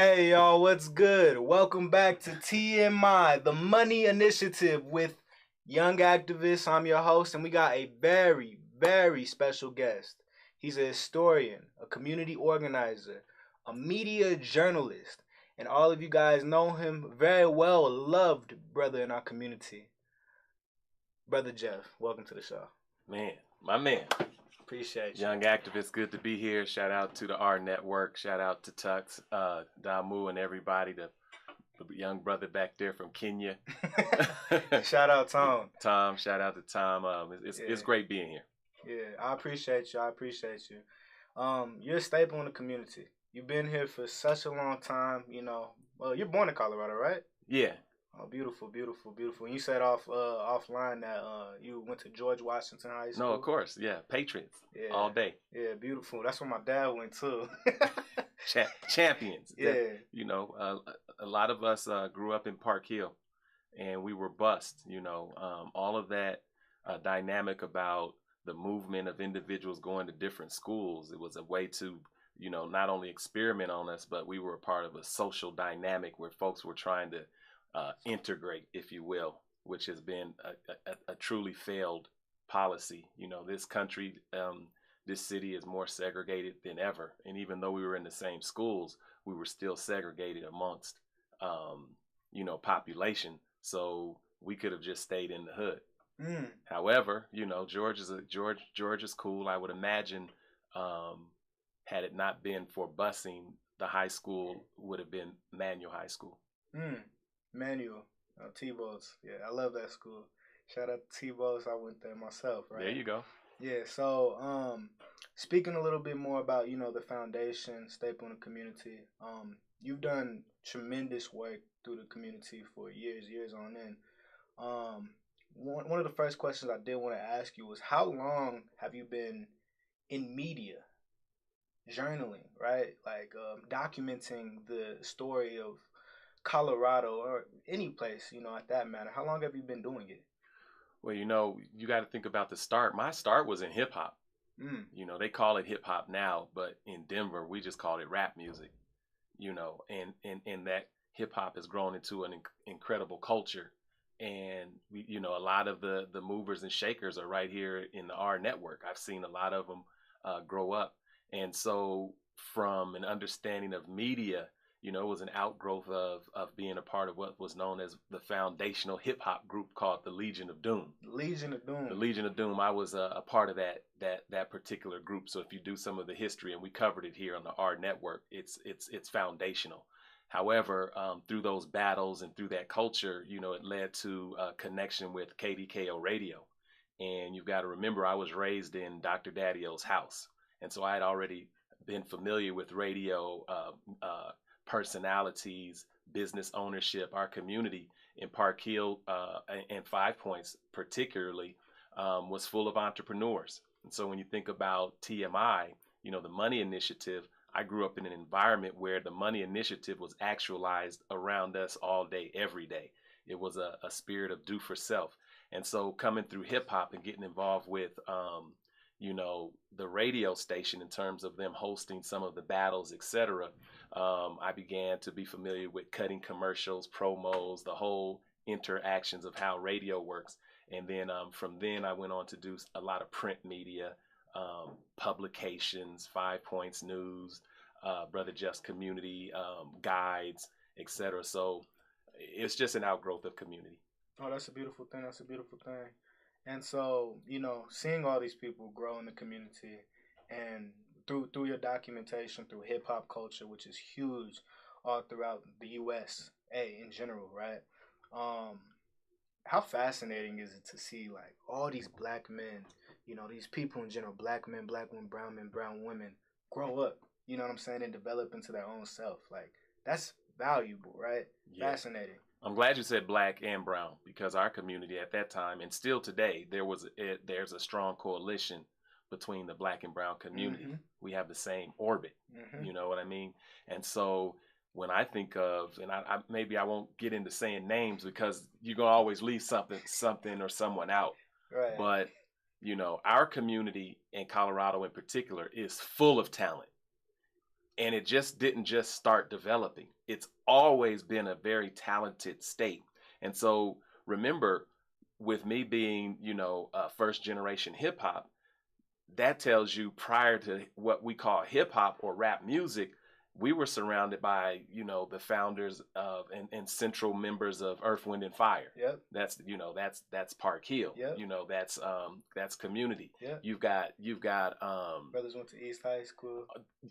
Hey y'all, what's good? Welcome back to TMI, the Money Initiative with Young Activists. I'm your host, and we got a very, very special guest. He's a historian, a community organizer, a media journalist, and all of you guys know him very well, a loved brother in our community. Brother Jeff, welcome to the show. Man, my man. Appreciate you. Young Activist, good to be here. Shout out to the AHRR Network. Shout out to Tux, Damu, and everybody. The young brother back there from Kenya. Shout out Tom. Tom, shout out to Tom. It's great being here. Yeah, I appreciate you. You're a staple in the community. You've been here for such a long time. Well, you're born in Colorado, right? Yeah. Oh, beautiful, beautiful, beautiful. You said offline that you went to George Washington High School. No, of course, yeah, Patriots, all day. Yeah, beautiful. That's where my dad went too. Champions. Yeah. A lot of us grew up in Park Hill, and we were bused. All of that dynamic about the movement of individuals going to different schools. It was a way to, not only experiment on us, but we were a part of a social dynamic where folks were trying to integrate, if you will, which has been a truly failed policy. This country, this city is more segregated than ever. And even though we were in the same schools, we were still segregated amongst, population. So we could have just stayed in the hood. However, George is cool. I would imagine, had it not been for busing, the high school would have been Manual High School. Manual, T-Bowes. Yeah, I love that school. Shout out to T-Bowes. I went there myself, right? There you go. Yeah, so speaking a little bit more about, the foundation, staple in the community, you've done tremendous work through the community for years on end. One of the first questions I did want to ask you was, how long have you been in media, journaling, right? Like documenting the story of Colorado or any place, at that matter? How long have you been doing it? Well, you got to think about the start. My start was in hip hop. They call it hip hop now, but in Denver, we just called it rap music. And that hip hop has grown into an incredible culture. And we, a lot of the movers and shakers are right here in the AHRR Network. I've seen a lot of them grow up. And so from an understanding of media, it was an outgrowth of being a part of what was known as the foundational hip hop group called the Legion of Doom. Legion of Doom. The Legion of Doom. I was a part of that particular group. So if you do some of the history, and we covered it here on the AHRR Network, it's foundational. However, through those battles and through that culture, it led to a connection with KDKO radio. And you've got to remember, I was raised in Dr. Daddy-O's house. And so I had already been familiar with radio, personalities, business ownership. Our community in Park Hill and Five Points particularly was full of entrepreneurs. And so when you think about TMI, the Money Initiative, I grew up in an environment where the Money Initiative was actualized around us all day, every day. It was a spirit of do for self. And so coming through hip hop and getting involved with the radio station in terms of them hosting some of the battles, etc. I began to be familiar with cutting commercials, promos, the whole interactions of how radio works. And then from then I went on to do a lot of print media, publications, 5 Points News, Brother Jeff's Community, guides, etc. So it's just an outgrowth of community. Oh, that's a beautiful thing. And so, seeing all these people grow in the community and through your documentation, through hip hop culture, which is huge all throughout the USA in general, right? How fascinating is it to see like all these black men, these people in general, black men, black women, brown women, grow up, and develop into their own self. Like, that's valuable, right? Yeah. Fascinating. I'm glad you said black and brown, because our community at that time, and still today, there's a strong coalition between the black and brown community. Mm-hmm. We have the same orbit, You know what I mean? And so when I think of, and maybe I won't get into saying names because you're going to always leave something or someone out. Right. But, our community in Colorado in particular is full of talent. And it just didn't just start developing. It's always been a very talented state. And so remember, with me being, first generation hip hop, that tells you prior to what we call hip hop or rap music, we were surrounded by, the founders of and central members of Earth, Wind and Fire. Yep. That's Park Hill. Yep. That's community. Yep. You've got brothers went to East High School.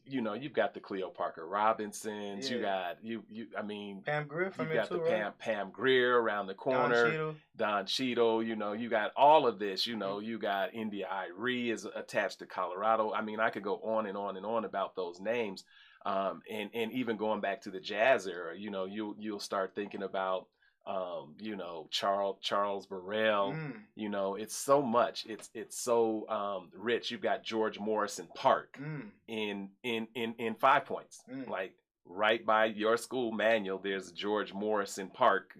You've got the Cleo Parker Robinsons. Yeah. You got Pam Grier from you got too, the right? Pam Grier around the corner. Don Cheadle. You got all of this. You got India Irie is attached to Colorado. I mean, I could go on and on and on about those names. And even going back to the jazz era, you'll start thinking about, Charles Burrell. It's so much. It's so rich. You've got George Morrison Park in 5 Points, like right by your school manual. There's George Morrison Park.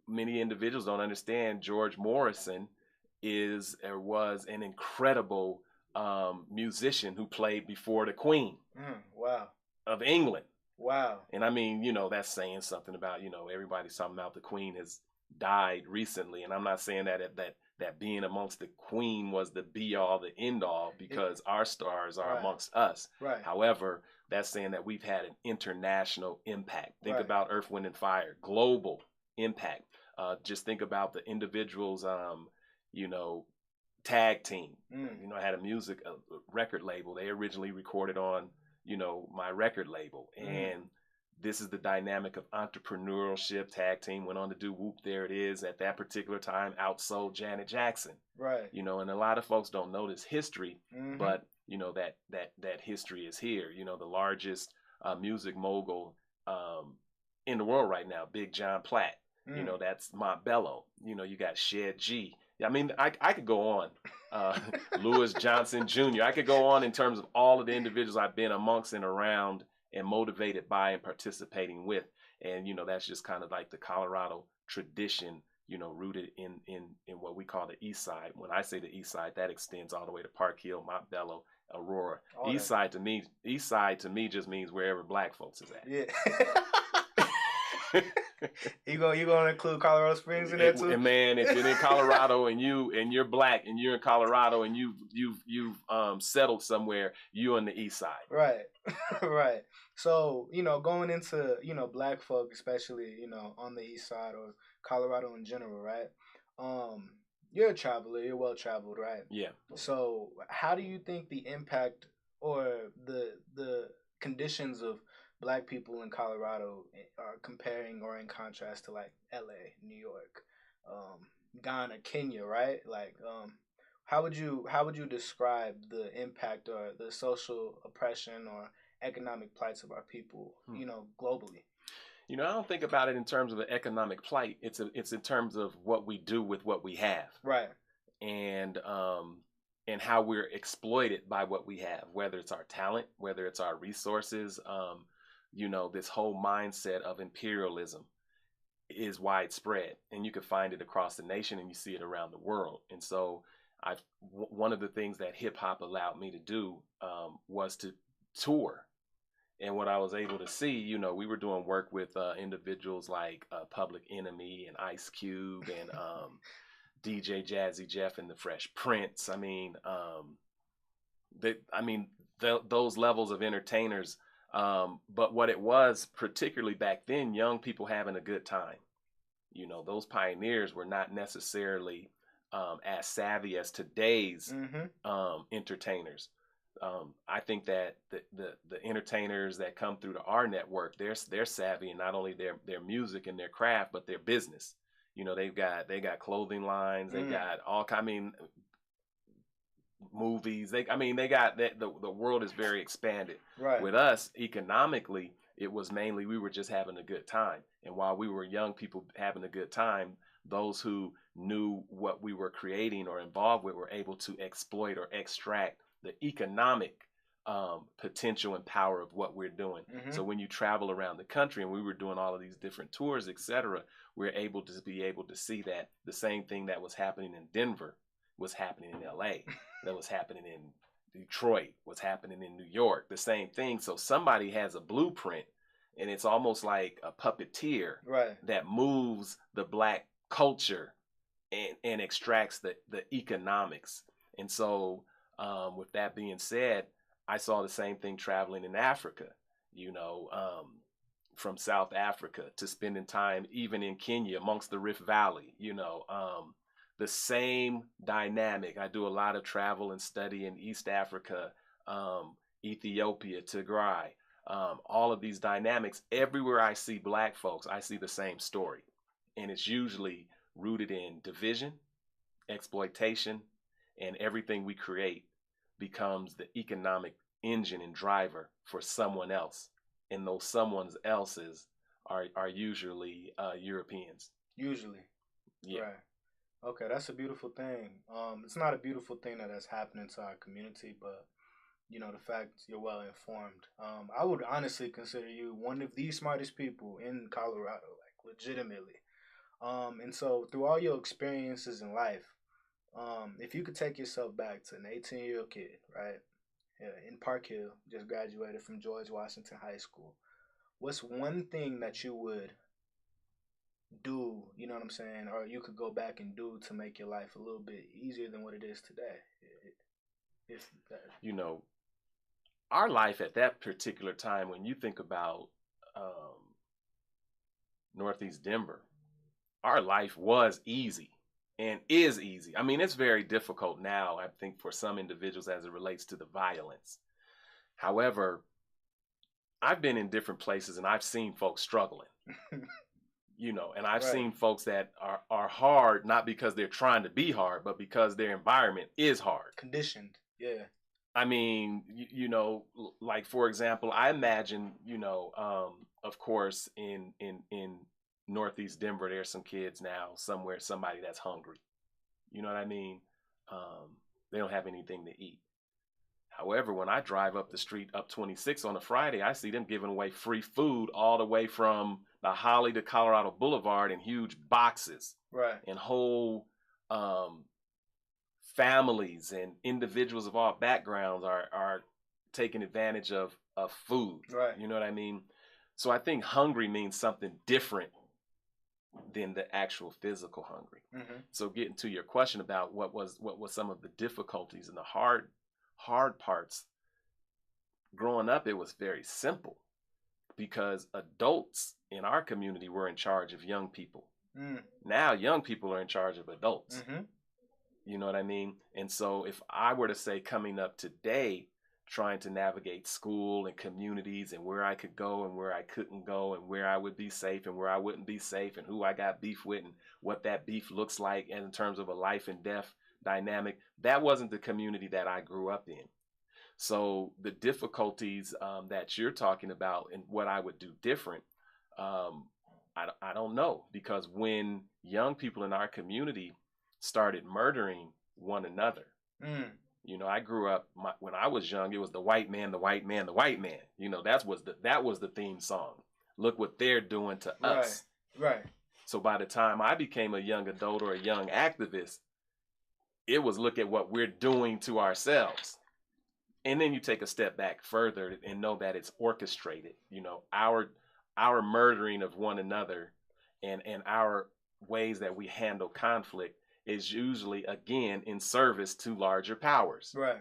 Many individuals don't understand George Morrison was an incredible musician who played before the Queen. Wow. Of England. Wow. And I mean, that's saying something about, everybody's talking about the Queen has died recently. And I'm not saying that being amongst the Queen was the be all, the end all, because our stars are amongst us. Right. However, that's saying that we've had an international impact. Think about Earth, Wind and Fire, global impact. Just think about the individuals, tag team. I had a record label. They originally recorded on, my record label. And this is the dynamic of entrepreneurship. Tag team went on to do Whoop, There It Is. At that particular time, outsold Janet Jackson. Right. And a lot of folks don't know this history, but that history is here. The largest music mogul in the world right now, Big John Platt. That's Montbello. You got Shed G. I mean, I could go on. Lewis Johnson Jr. I could go on in terms of all of the individuals I've been amongst and around and motivated by and participating with. And, that's just kind of like the Colorado tradition, rooted in what we call the East Side. When I say the East Side, that extends all the way to Park Hill, Montbello, Aurora. East Side to me just means wherever black folks is at. Yeah. You gonna include Colorado Springs in there too? And man, if you're in Colorado and you're black and you're in Colorado and you've settled somewhere, you're on the East Side. Right. Right. So, going into, black folk, especially, on the East Side or Colorado in general, right? You're a traveler, you're well traveled, right? Yeah. So how do you think the impact or the conditions of black people in Colorado are comparing or in contrast to like LA, New York, Ghana, Kenya, right? Like, how would you describe the impact or the social oppression or economic plights of our people, globally? I don't think about it in terms of the economic plight. It's in terms of what we do with what we have. Right. And how we're exploited by what we have, whether it's our talent, whether it's our resources. This whole mindset of imperialism is widespread, and you can find it across the nation and you see it around the world. And so one of the things that hip hop allowed me to do was to tour. And what I was able to see, we were doing work with individuals like Public Enemy and Ice Cube and DJ Jazzy Jeff and the Fresh Prince. I mean, those levels of entertainers. But what it was, particularly back then, young people having a good time. Those pioneers were not necessarily as savvy as today's entertainers. I think that the entertainers that come through the AHRR Network, they're savvy in not only their music and their craft, but their business. They got clothing lines, they got movies. They got that. The world is very expanded. Right. With us, economically, it was mainly we were just having a good time. And while we were young people having a good time, those who knew what we were creating or involved with were able to exploit or extract the economic potential and power of what we're doing. So when you travel around the country, and we were doing all of these different tours, etc., we're able to see that the same thing that was happening in Denver was happening in LA, that was happening in Detroit, what's happening in New York, the same thing. So somebody has a blueprint, and it's almost like a puppeteer Right. that moves the black culture and extracts the economics. And so, with that being said, I saw the same thing traveling in Africa, you know, from South Africa to spending time even in Kenya amongst the Rift Valley, you know, the same dynamic. I do a lot of travel and study in East Africa, Ethiopia, Tigray, all of these dynamics. Everywhere I see black folks, I see the same story. And it's usually rooted in division, exploitation, and everything we create becomes the economic engine and driver for someone else. And those someone else's are usually Europeans. Usually. Yeah. Right. Okay, that's a beautiful thing. It's not a beautiful thing that has happened to our community, but you know, the fact you're well informed. I would honestly consider you one of the smartest people in Colorado, like legitimately. And so through all your experiences in life, if you could take yourself back to an 18-year-old kid, right, in Park Hill, just graduated from George Washington High School, what's one thing that you would do, you know what I'm saying, or you could go back and do to make your life a little bit easier than what it is today? If you know, our life at that particular time, when you think about Northeast Denver, our life was easy and is easy. I mean, it's very difficult now, I think, for some individuals as it relates to the violence. However, I've been in different places and I've seen folks struggling, you know, and I've Right. seen folks that are hard, not because they're trying to be hard, but because their environment is hard. Conditioned, yeah. I mean, you know, like, for example, I imagine, you know, of course, in Northeast Denver, there's some kids now somewhere, somebody that's hungry. You know what I mean? They don't have anything to eat. However, when I drive up the street up 26 on a Friday, I see them giving away free food all the way from the Holly to Colorado Boulevard in huge boxes. Right. And whole families and individuals of all backgrounds are taking advantage of food. Right. You know what I mean? So I think hungry means something different than the actual physical hungry. Mm-hmm. So getting to your question about what was some of the difficulties and the hard parts, growing up, it was very simple because adults in our community were in charge of young people. Now young people are in charge of adults. Mm-hmm. You know what I mean? And so if I were to say, coming up today, trying to navigate school and communities and where I could go and where I couldn't go and where I would be safe and where I wouldn't be safe and who I got beef with and what that beef looks like in terms of a life and death dynamic, that wasn't the community that I grew up in. So the difficulties that you're talking about and what I would do different, I don't know, because when young people in our community started murdering one another, you know, I grew up, when I was young, it was the white man, the white man, the white man. You know, that was the theme song. Look what they're doing to us. Right. So by the time I became a young adult or a young activist, it was look at what we're doing to ourselves. And then you take a step back further and know that it's orchestrated. You know, our murdering of one another and our ways that we handle conflict is usually, again, in service to larger powers. Right.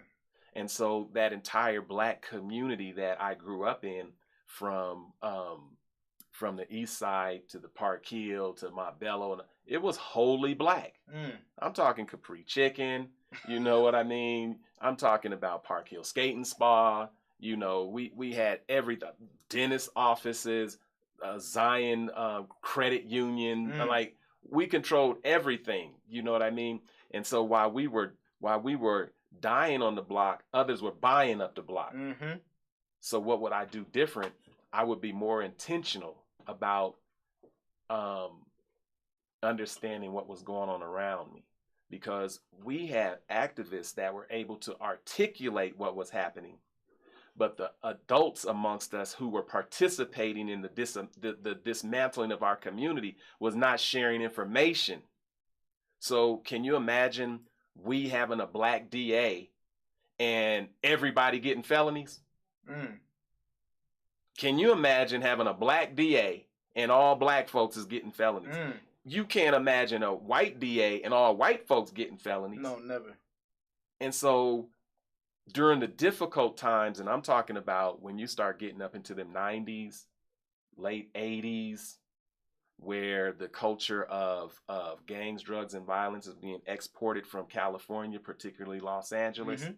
And so that entire black community that I grew up in, from the east side to the Park Hill to Montbello, it was wholly black. I'm talking Capri Chicken, you know what I mean? I'm talking about Park Hill Skating Spa. You know, we had everything, dentist offices, Zion Credit Union, like, we controlled everything, you know what I mean? And so while we were dying on the block, others were buying up the block. Mm-hmm. So what would I do different? I would be more intentional about understanding what was going on around me, because we had activists that were able to articulate what was happening, but the adults amongst us who were participating in the dismantling of our community was not sharing information. So can you imagine we having a black DA and everybody getting felonies? Mm. Can you imagine having a black DA and all black folks is getting felonies? Mm. You can't imagine a white DA and all white folks getting felonies. No, never. And so during the difficult times, and I'm talking about when you start getting up into the 90s, late 80s, where the culture of gangs, drugs, and violence is being exported from California, particularly Los Angeles, Mm-hmm.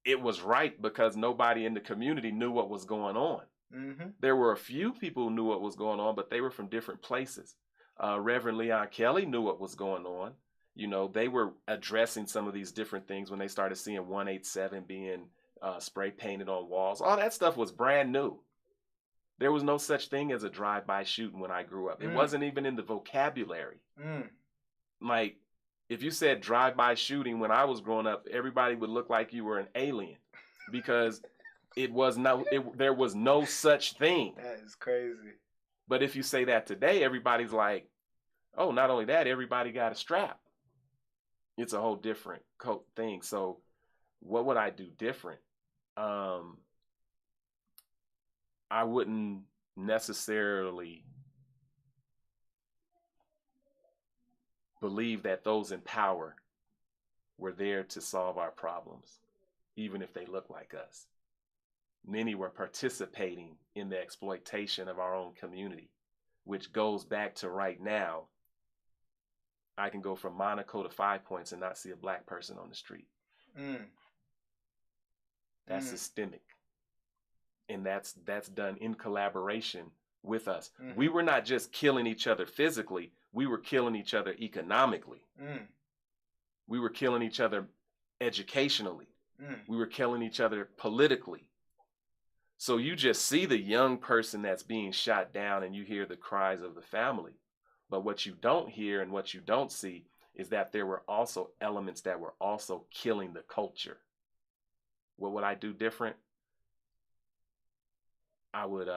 it was right because nobody in the community knew what was going on. Mm-hmm. There were a few people who knew what was going on, but they were from different places. Reverend Leon Kelly knew what was going on. You know, they were addressing some of these different things when they started seeing 187 being spray painted on walls. All that stuff was brand new. There was no such thing as a drive-by shooting when I grew up. It wasn't even in the vocabulary. Like, if you said drive-by shooting when I was growing up, everybody would look like you were an alien because there was no such thing. That is crazy. But if you say that today, everybody's like, oh, not only that, everybody got a strap. It's a whole different thing. So what would I do different? I wouldn't necessarily believe that those in power were there to solve our problems, even if they look like us. Many were participating in the exploitation of our own community, which goes back to right now. I can go from Monaco to 5 Points and not see a black person on the street. That's systemic. And that's done in collaboration with us. We were not just killing each other physically, we were killing each other economically. We were killing each other educationally. We were killing each other politically. So you just see the young person that's being shot down and you hear the cries of the family. But what you don't hear and what you don't see is that there were also elements that were also killing the culture. What would I do different? I would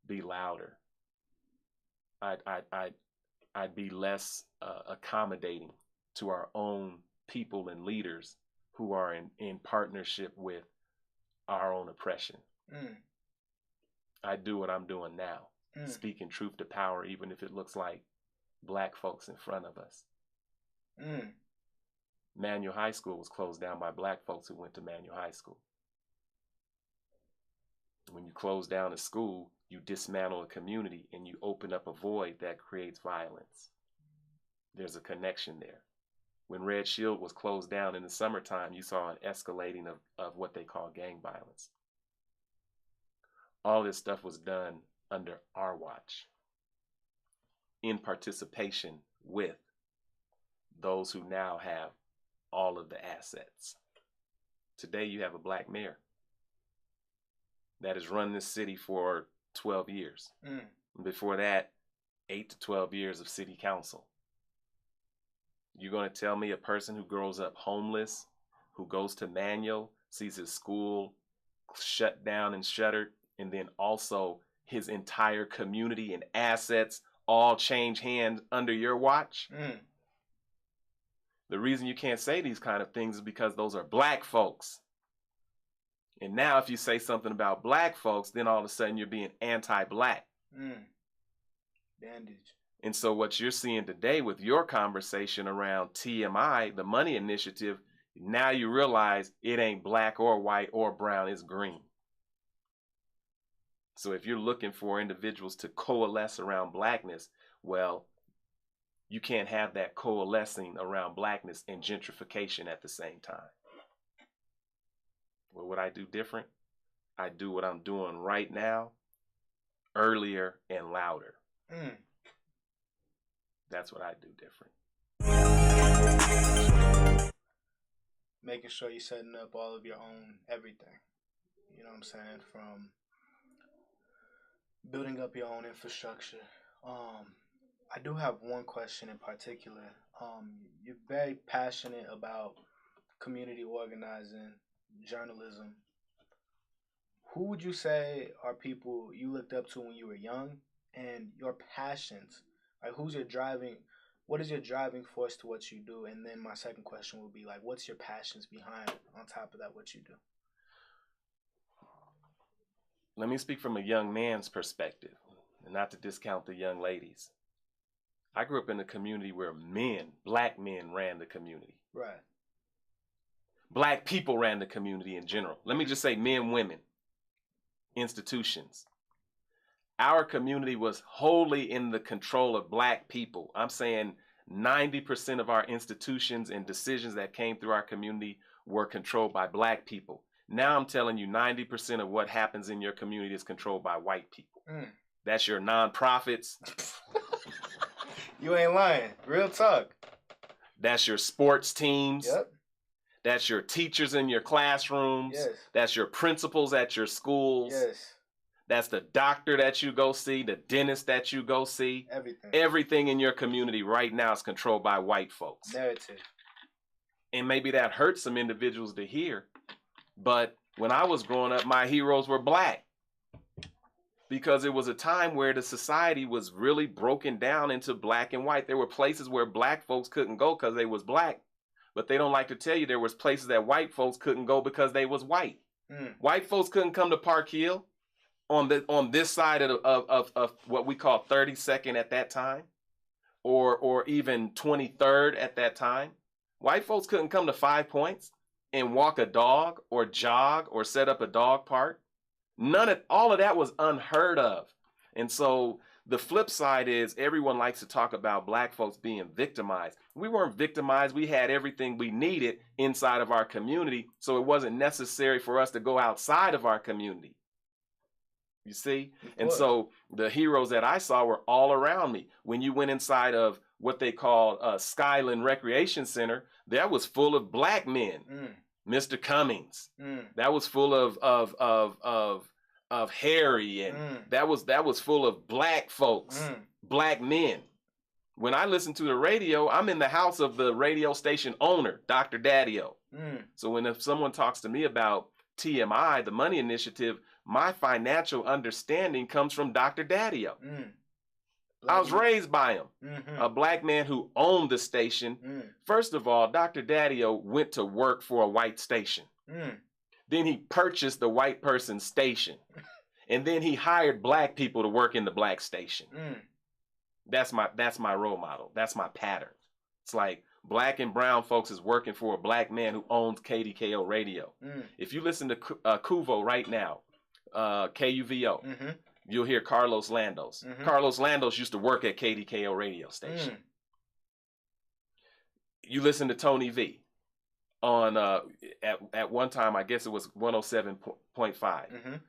be louder. I'd be less accommodating to our own people and leaders who are in partnership with our own oppression. I do what I'm doing now, speaking truth to power, even if it looks like black folks in front of us. Manual High School was closed down by black folks who went to Manual High School. When you close down a school, you dismantle a community and you open up a void that creates violence. There's a connection there. When Red Shield was closed down in the summertime, you saw an escalating of what they call gang violence. All this stuff was done under our watch, in participation with those who now have all of the assets. Today you have a black mayor that has run this city for 12 years. Before that, 8 to 12 years of city council. You're going to tell me a person who grows up homeless, who goes to Manual, sees his school shut down and shuttered, and then also his entire community and assets all change hands under your watch? The reason you can't say these kind of things is because those are black folks. And now if you say something about black folks, then all of a sudden you're being anti-black. Bandage. And so what you're seeing today with your conversation around TMI, the money initiative, now you realize it ain't black or white or brown, it's green. So if you're looking for individuals to coalesce around blackness, well, you can't have that coalescing around blackness and gentrification at the same time. What would I do different? I do what I'm doing right now, earlier and louder. That's what I do different. Making sure you're setting up all of your own everything. You know what I'm saying? From building up your own infrastructure. I do have one question in particular. You're very passionate about community organizing, journalism. Who would you say are people you looked up to when you were young, and your passions? Like, who's your driving what is your driving force to what you do? And then my second question would be like, what's your passions behind, on top of that, what you do? Let me speak from a young man's perspective, and not to discount the young ladies. I grew up in a community where black men ran the community. Right. Black people ran the community in general. Let me just say men, women, institutions. Our community was wholly in the control of black people. I'm saying 90% of our institutions and decisions that came through our community were controlled by black people. Now I'm telling you 90% of what happens in your community is controlled by white people. That's your nonprofits. You ain't lying. Real talk. That's your sports teams. Yep. That's your teachers in your classrooms. Yes. That's your principals at your schools. Yes. That's the doctor that you go see, the dentist that you go see. Everything. Everything in your community right now is controlled by white folks. Narrative. And maybe that hurts some individuals to hear. But when I was growing up, my heroes were black. Because it was a time where the society was really broken down into black and white. There were places where black folks couldn't go because they was black. But they don't like to tell you there was places that white folks couldn't go because they was white. White folks couldn't come to Park Hill on this side of what we call 32nd at that time, or even 23rd at that time. White folks couldn't come to 5 Points and walk a dog or jog or set up a dog park. All of that was unheard of. And so the flip side is everyone likes to talk about black folks being victimized. We weren't victimized. We had everything we needed inside of our community. So it wasn't necessary for us to go outside of our community. You see? And so the heroes that I saw were all around me. When you went inside of what they called Skyland Recreation Center, that was full of black men. Mr. Cummings. That was full of Harry, and that was full of black folks, black men. When I listen to the radio, I'm in the house of the radio station owner, Dr. Daddio. So if someone talks to me about TMI, the Money Initiative, my financial understanding comes from Dr. Daddio. I was raised by him, a black man who owned the station. First of all, Dr. Daddio went to work for a white station. Then he purchased the white person's station. And then he hired black people to work in the black station. That's my role model. That's my pattern. It's like black and brown folks is working for a black man who owns KDKO radio. If you listen to Kuvo right now, KUVO, you'll hear Carlos Landos. Carlos Landos used to work at KDKO radio station. You listen to Tony V on at one time, I guess it was 107.5.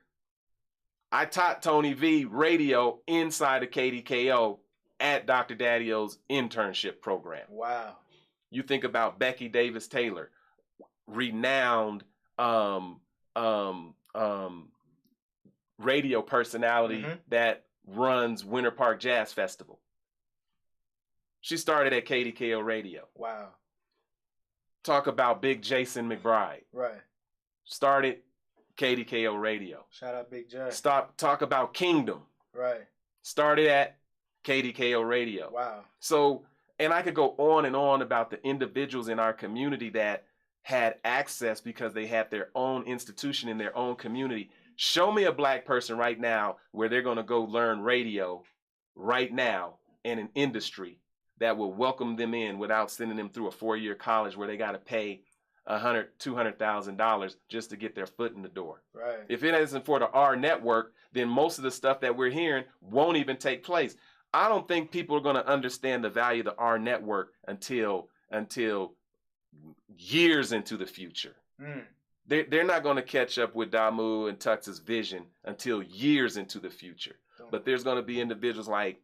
I taught Tony V radio inside of KDKO at Dr. Daddio's internship program. Wow. You think about Becky Davis Taylor, renowned radio personality that runs Winter Park Jazz Festival. She started at KDKO radio. Wow. Talk about Big Jason McBride. Right. Started KDKO radio. Shout out Big J. Talk about Kingdom. Right. Started at KDKO radio. Wow. So, and I could go on and on about the individuals in our community that had access because they had their own institution in their own community. Show me a black person right now where they're going to go learn radio right now in an industry that will welcome them in without sending them through a 4-year college where they got to pay $100,000, $200,000 just to get their foot in the door. Right. If it isn't for the R network, then most of the stuff that we're hearing won't even take place. I don't think people are going to understand the value of the R network until years into the future. They're not going to catch up with Damu and Tux's vision until years into the future. But there's going to be individuals like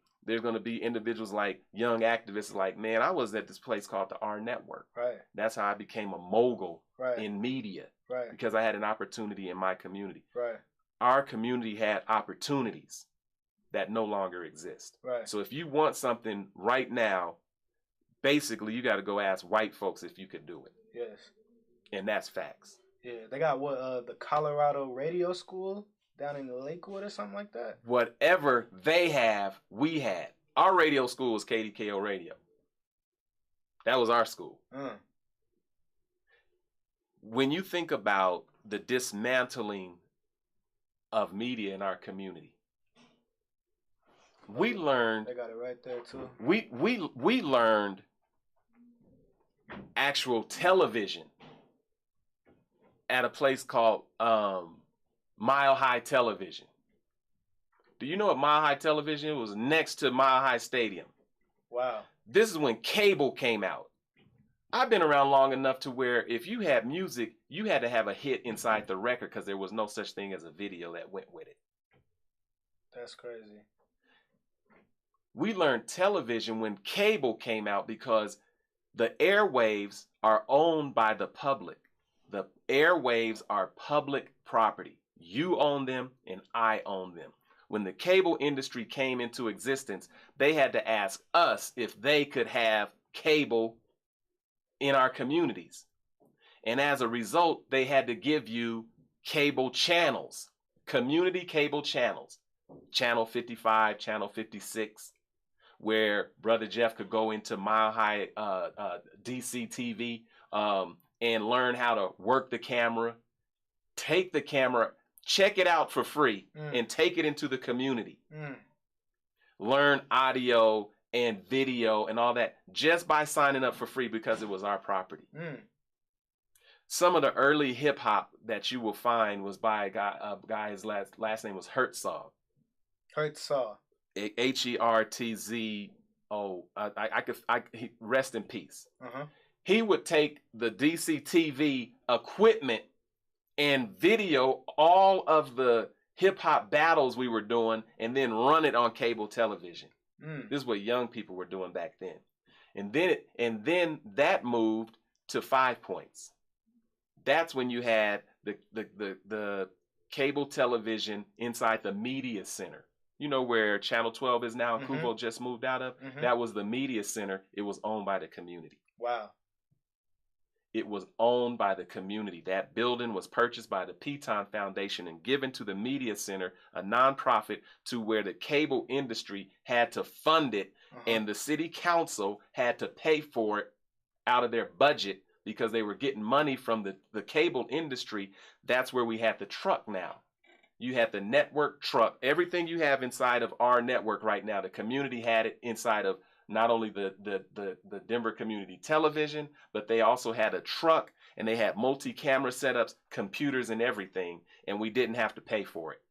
young activists like, man, I was at this place called the R Network. Right. That's how I became a mogul in media. Right. Because I had an opportunity in my community. Right. Our community had opportunities that no longer exist. Right. So if you want something right now, basically you got to go ask white folks if you could do it. Yes. And that's facts. Yeah, they got the Colorado Radio School down in Lakewood or something like that. Whatever they have, we had. Our radio school was KDKO radio. That was our school. Mm. When you think about the dismantling of media in our community, we learned. They got it right there too. We learned actual television at a place called Mile High Television. Do you know what Mile High Television? It was next to Mile High Stadium. Wow. This is when cable came out. I've been around long enough to where if you had music, you had to have a hit inside the record because there was no such thing as a video that went with it. That's crazy. We learned television when cable came out because the airwaves are owned by the public. The airwaves are public property. You own them and I own them. When the cable industry came into existence, they had to ask us if they could have cable in our communities. And as a result, they had to give you cable channels, community cable channels, Channel 55, Channel 56, where Brother Jeff could go into Mile High DC TV and learn how to work the camera, take the camera, check it out for free, and take it into the community. Learn audio and video and all that just by signing up for free because it was our property. Some of the early hip hop that you will find was by a guy his last name was Herzog. Herzog. Hertzzo. Rest in peace. He would take the DC TV equipment and video all of the hip hop battles we were doing and then run it on cable television. This is what young people were doing back then. And then that moved to 5 Points. That's when you had the cable television inside the media center. You know where Channel 12 is now, Kuvo just moved out of? That was the media center. It was owned by the community. Wow. It was owned by the community. That building was purchased by the Piton Foundation and given to the media center, a nonprofit, to where the cable industry had to fund it, and the city council had to pay for it out of their budget because they were getting money from the cable industry. That's where we had the truck now. You had the network truck. Everything you have inside of our network right now, the community had it inside of not only the Denver Community Television, but they also had a truck and they had multi-camera setups, computers and everything, and we didn't have to pay for it.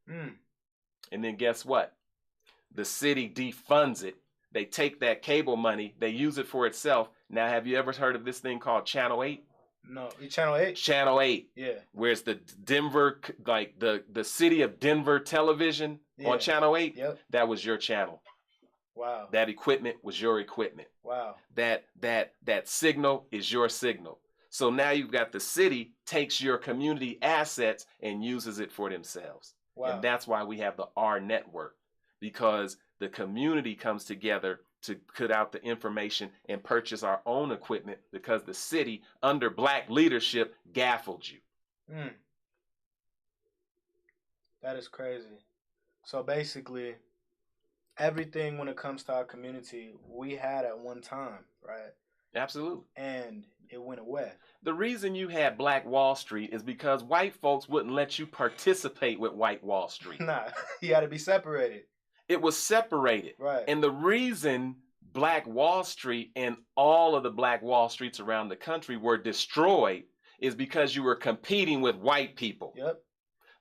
And then guess what? The city defunds it. They take that cable money, they use it for itself. Now, have you ever heard of this thing called Channel 8? No, Channel 8? Channel 8. Yeah. Where's the Denver, like the city of Denver television on Channel 8? Yep. That was your channel. Wow. That equipment was your equipment. Wow. That signal is your signal. So now you've got the city takes your community assets and uses it for themselves. Wow. And that's why we have the AHRR Network, because the community comes together to put out the information and purchase our own equipment because the city, under black leadership, gaffled you. That is crazy. So basically, everything when it comes to our community, we had at one time, right? Absolutely. And it went away. The reason you had Black Wall Street is because white folks wouldn't let you participate with White Wall Street. Nah, you had to be separated. It was separated. Right. And the reason Black Wall Street and all of the Black Wall Streets around the country were destroyed is because you were competing with white people. Yep.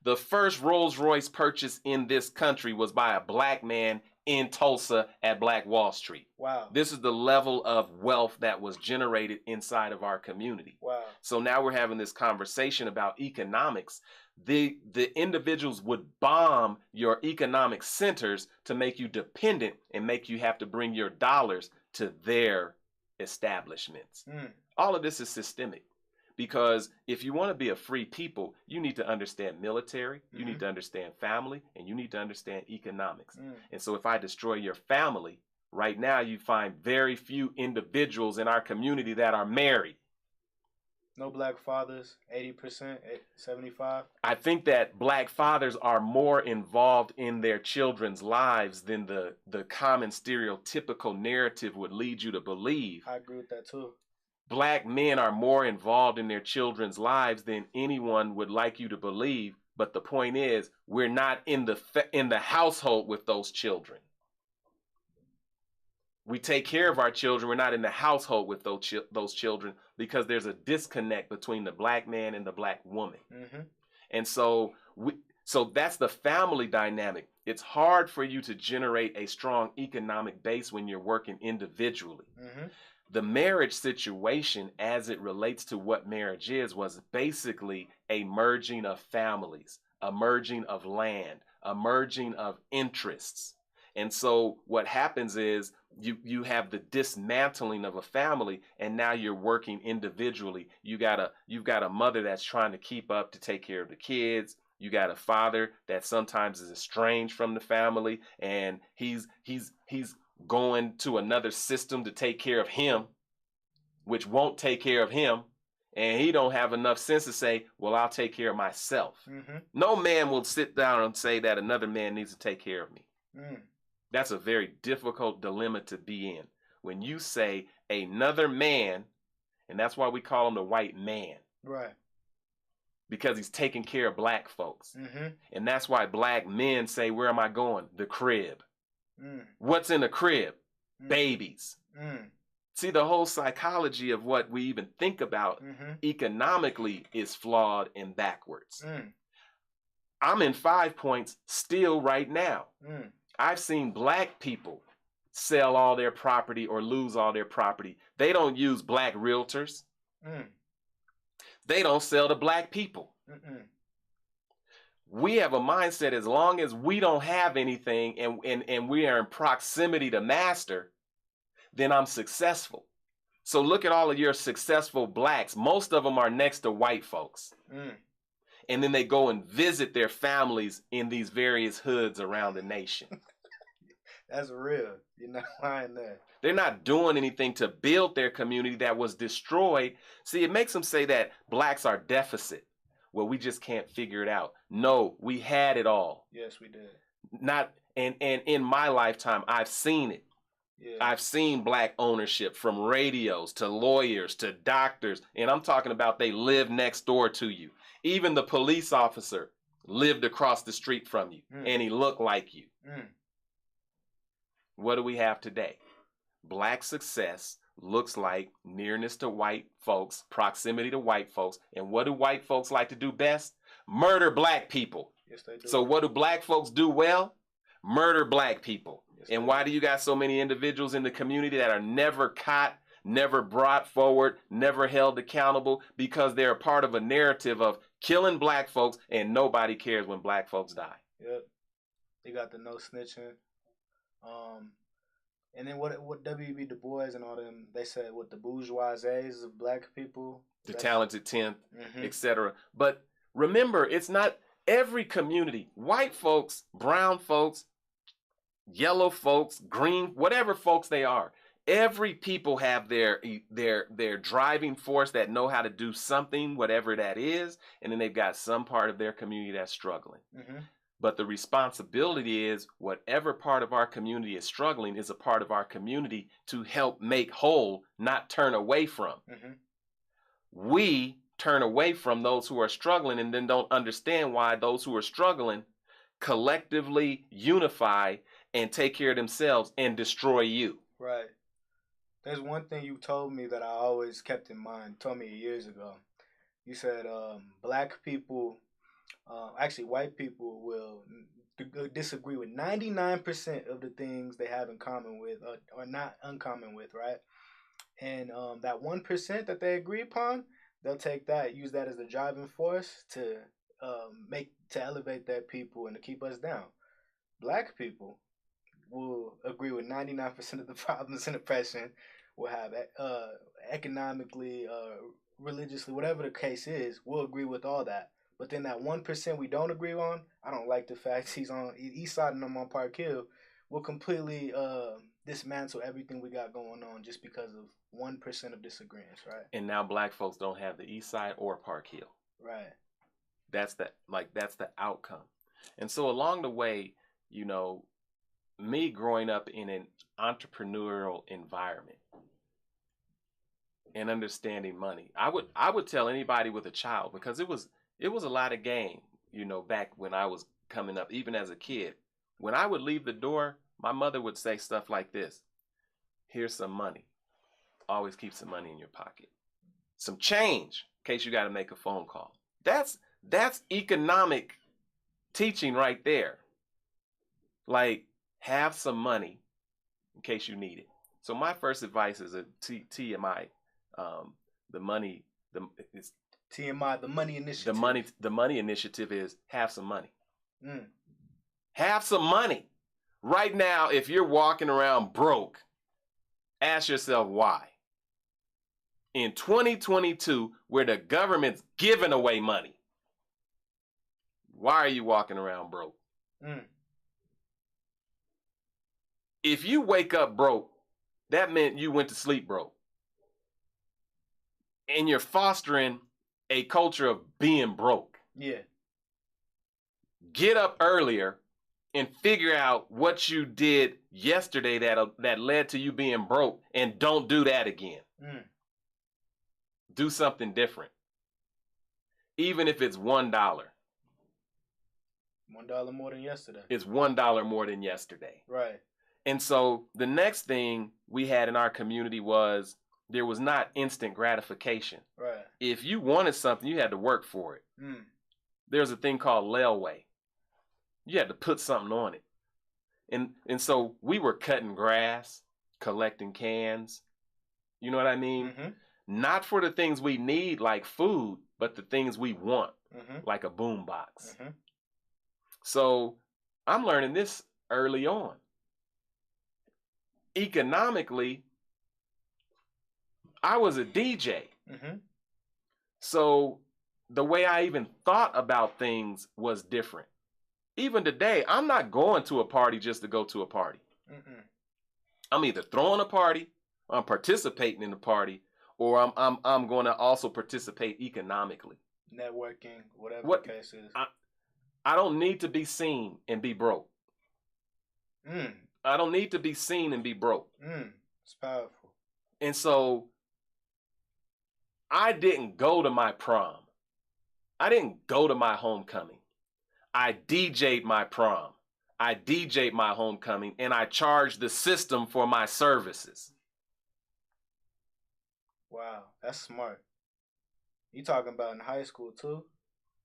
The first Rolls Royce purchase in this country was by a black man in Tulsa at Black Wall Street. Wow. This is the level of wealth that was generated inside of our community. Wow. So now we're having this conversation about economics. The individuals would bomb your economic centers to make you dependent and make you have to bring your dollars to their establishments. All of this is systemic. Because if you want to be a free people, you need to understand military, you need to understand family, and you need to understand economics. And so if I destroy your family, right now you find very few individuals in our community that are married. No black fathers, 80%, 75. I think that black fathers are more involved in their children's lives than the common stereotypical narrative would lead you to believe. I agree with that too. Black men are more involved in their children's lives than anyone would like you to believe. But the point is, we're not in the household with those children. We take care of our children. We're not in the household with those children because there's a disconnect between the black man and the black woman. Mm-hmm. And so that's the family dynamic. It's hard for you to generate a strong economic base when you're working individually. Mm-hmm. The marriage situation, as it relates to what marriage is, was basically a merging of families, a merging of land, a merging of interests. And so what happens is you have the dismantling of a family, and now you're working individually. You've got a mother that's trying to keep up to take care of the kids. You got a father that sometimes is estranged from the family, and he's going to another system to take care of him, which won't take care of him. And he don't have enough sense to say, well, I'll take care of myself. Mm-hmm. No man will sit down and say that another man needs to take care of me. Mm. That's a very difficult dilemma to be in. When you say another man, and that's why we call him the white man. Right. Because he's taking care of black folks. Mm-hmm. And that's why black men say, where am I going? The crib. Mm. What's in the crib? Mm. Babies. Mm. See, the whole psychology of what we even think about economically is flawed and backwards. Mm. I'm in 5 points still right now. Mm. I've seen black people sell all their property or lose all their property. They don't use black realtors. Mm. They don't sell to black people. Mm-mm. We have a mindset, as long as we don't have anything and we are in proximity to master, then I'm successful. So look at all of your successful blacks. Most of them are next to white folks. Mm. And then they go and visit their families in these various hoods around the nation. That's real. You're not lying there. They're not doing anything to build their community that was destroyed. See, it makes them say that blacks are deficit. Well, we just can't figure it out. No, we had it all. Yes, we did. And in my lifetime, I've seen it. Yeah. I've seen black ownership, from radios to lawyers to doctors. And I'm talking about they live next door to you. Even the police officer lived across the street from you, and he looked like you. Mm. What do we have today? Black success looks like nearness to white folks, proximity to white folks. And what do white folks like to do best? Murder black people. Yes, they do. So what do black folks do well? Murder black people. Yes, and why do you got so many individuals in the community that are never caught, never brought forward, never held accountable? Because they're a part of a narrative of killing black folks, and nobody cares when black folks die. Yep. They got the no snitching. And then what W.B. Du Bois and all them, they said what the bourgeoisies of black people. The talented 10th, etc. But remember, it's not every community. White folks, brown folks, yellow folks, green, whatever folks they are. Every people have their driving force that know how to do something, whatever that is, and then they've got some part of their community that's struggling. Mm-hmm. But the responsibility is, whatever part of our community is struggling is a part of our community to help make whole, not turn away from. Mm-hmm. We turn away from those who are struggling and then don't understand why those who are struggling collectively unify and take care of themselves and destroy you. Right. There's one thing you told me that I always kept in mind, told me years ago. You said black people, actually white people, will disagree with 99% of the things they have in common with, or not uncommon with, right? And that 1% that they agree upon, they'll take that, use that as the driving force to elevate their people and to keep us down. Black people will agree with 99% of the problems and oppression. Will have economically, religiously, whatever the case is, we'll agree with all that. But then that 1% we don't agree on, I don't like the fact he's on East Side and I'm on Park Hill, will completely dismantle everything we got going on just because of 1% of disagreements, right? And now black folks don't have the East Side or Park Hill. Right. That's the outcome. And so along the way, you know, me growing up in an entrepreneurial environment and understanding money, I would tell anybody with a child, because it was a lot of game, you know, back when I was coming up, even as a kid. When I would leave the door, my mother would say stuff like this: here's some money. Always keep some money in your pocket. Some change in case you got to make a phone call. That's economic teaching right there. Like, have some money in case you need it. So my first advice is a TMI, the money, it's TMI, the money initiative. The money initiative is have some money. Mm. Have some money. Right now, if you're walking around broke, ask yourself why. In 2022, where the government's giving away money, why are you walking around broke? Mm. If you wake up broke, that meant you went to sleep broke. And you're fostering a culture of being broke. Yeah. Get up earlier and figure out what you did yesterday that led to you being broke, and don't do that again. Mm. Do something different. Even if it's $1. $1 more than yesterday. It's $1 more than yesterday. Right. And so the next thing we had in our community was there was not instant gratification. Right. If you wanted something, you had to work for it. Mm. There's a thing called layaway. You had to put something on it. And so we were cutting grass, collecting cans. You know what I mean? Mm-hmm. Not for the things we need, like food, but the things we want, Mm-hmm. like a boom box. Mm-hmm. So I'm learning this early on. Economically, I was a DJ. Mm-hmm. So the way I even thought about things was different. Even today, I'm not going to a party just to go to a party. Mm-mm. I'm either throwing a party, or I'm participating in the party, or I'm going to also participate economically. Networking, whatever the case is. I don't need to be seen and be broke. Mm. I don't need to be seen and be broke. It's powerful. And so I didn't go to my prom. I didn't go to my homecoming. I DJ'd my prom. I DJ'd my homecoming, and I charged the system for my services. Wow, that's smart. You talking about in high school too?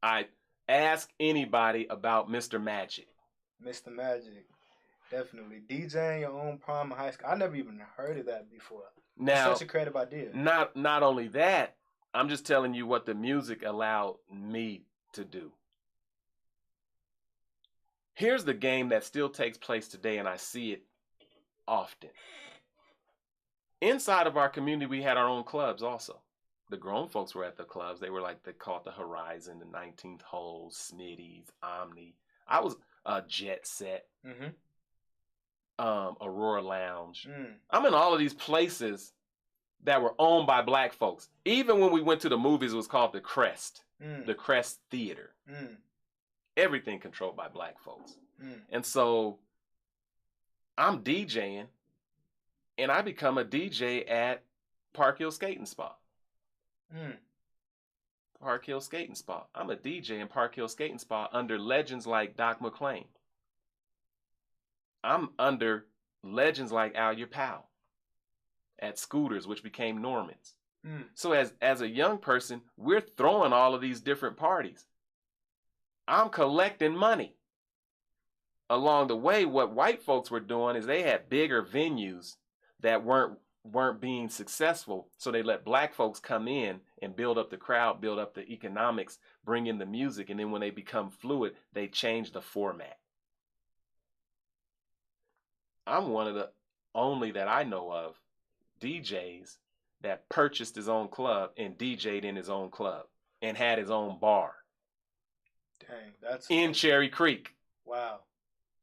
I ask anybody about Mr. Magic. Mr. Magic, definitely. DJing your own prom in high school. I never even heard of that before. Now, it's such a creative idea. Not only that, I'm just telling you what the music allowed me to do. Here's the game that still takes place today, and I see it often. Inside of our community, we had our own clubs also. The grown folks were at the clubs. They called the Horizon, the 19th Hole, Smitty's, Omni. I was Jet Set, Aurora Lounge. I'm in all of these places that were owned by black folks. Even when we went to the movies, it was called the Crest Theater. Everything controlled by black folks. And so I'm DJing, and I become a DJ at Park Hill Skating Spot. Park Hill Skating Spot. I'm a DJ in Park Hill Skating Spot under legends like Doc McClain. I'm under legends like Al Yapao at Scooters, which became Norman's. So as a young person, we're throwing all of these different parties. I'm collecting money. Along the way, what white folks were doing is they had bigger venues that weren't being successful, so they let black folks come in and build up the crowd, build up the economics, bring in the music, and then when they become fluid, they change the format. I'm one of the only that I know of DJs that purchased his own club and DJ'd in his own club and had his own bar. Dang, that's in Cherry Creek. Wow.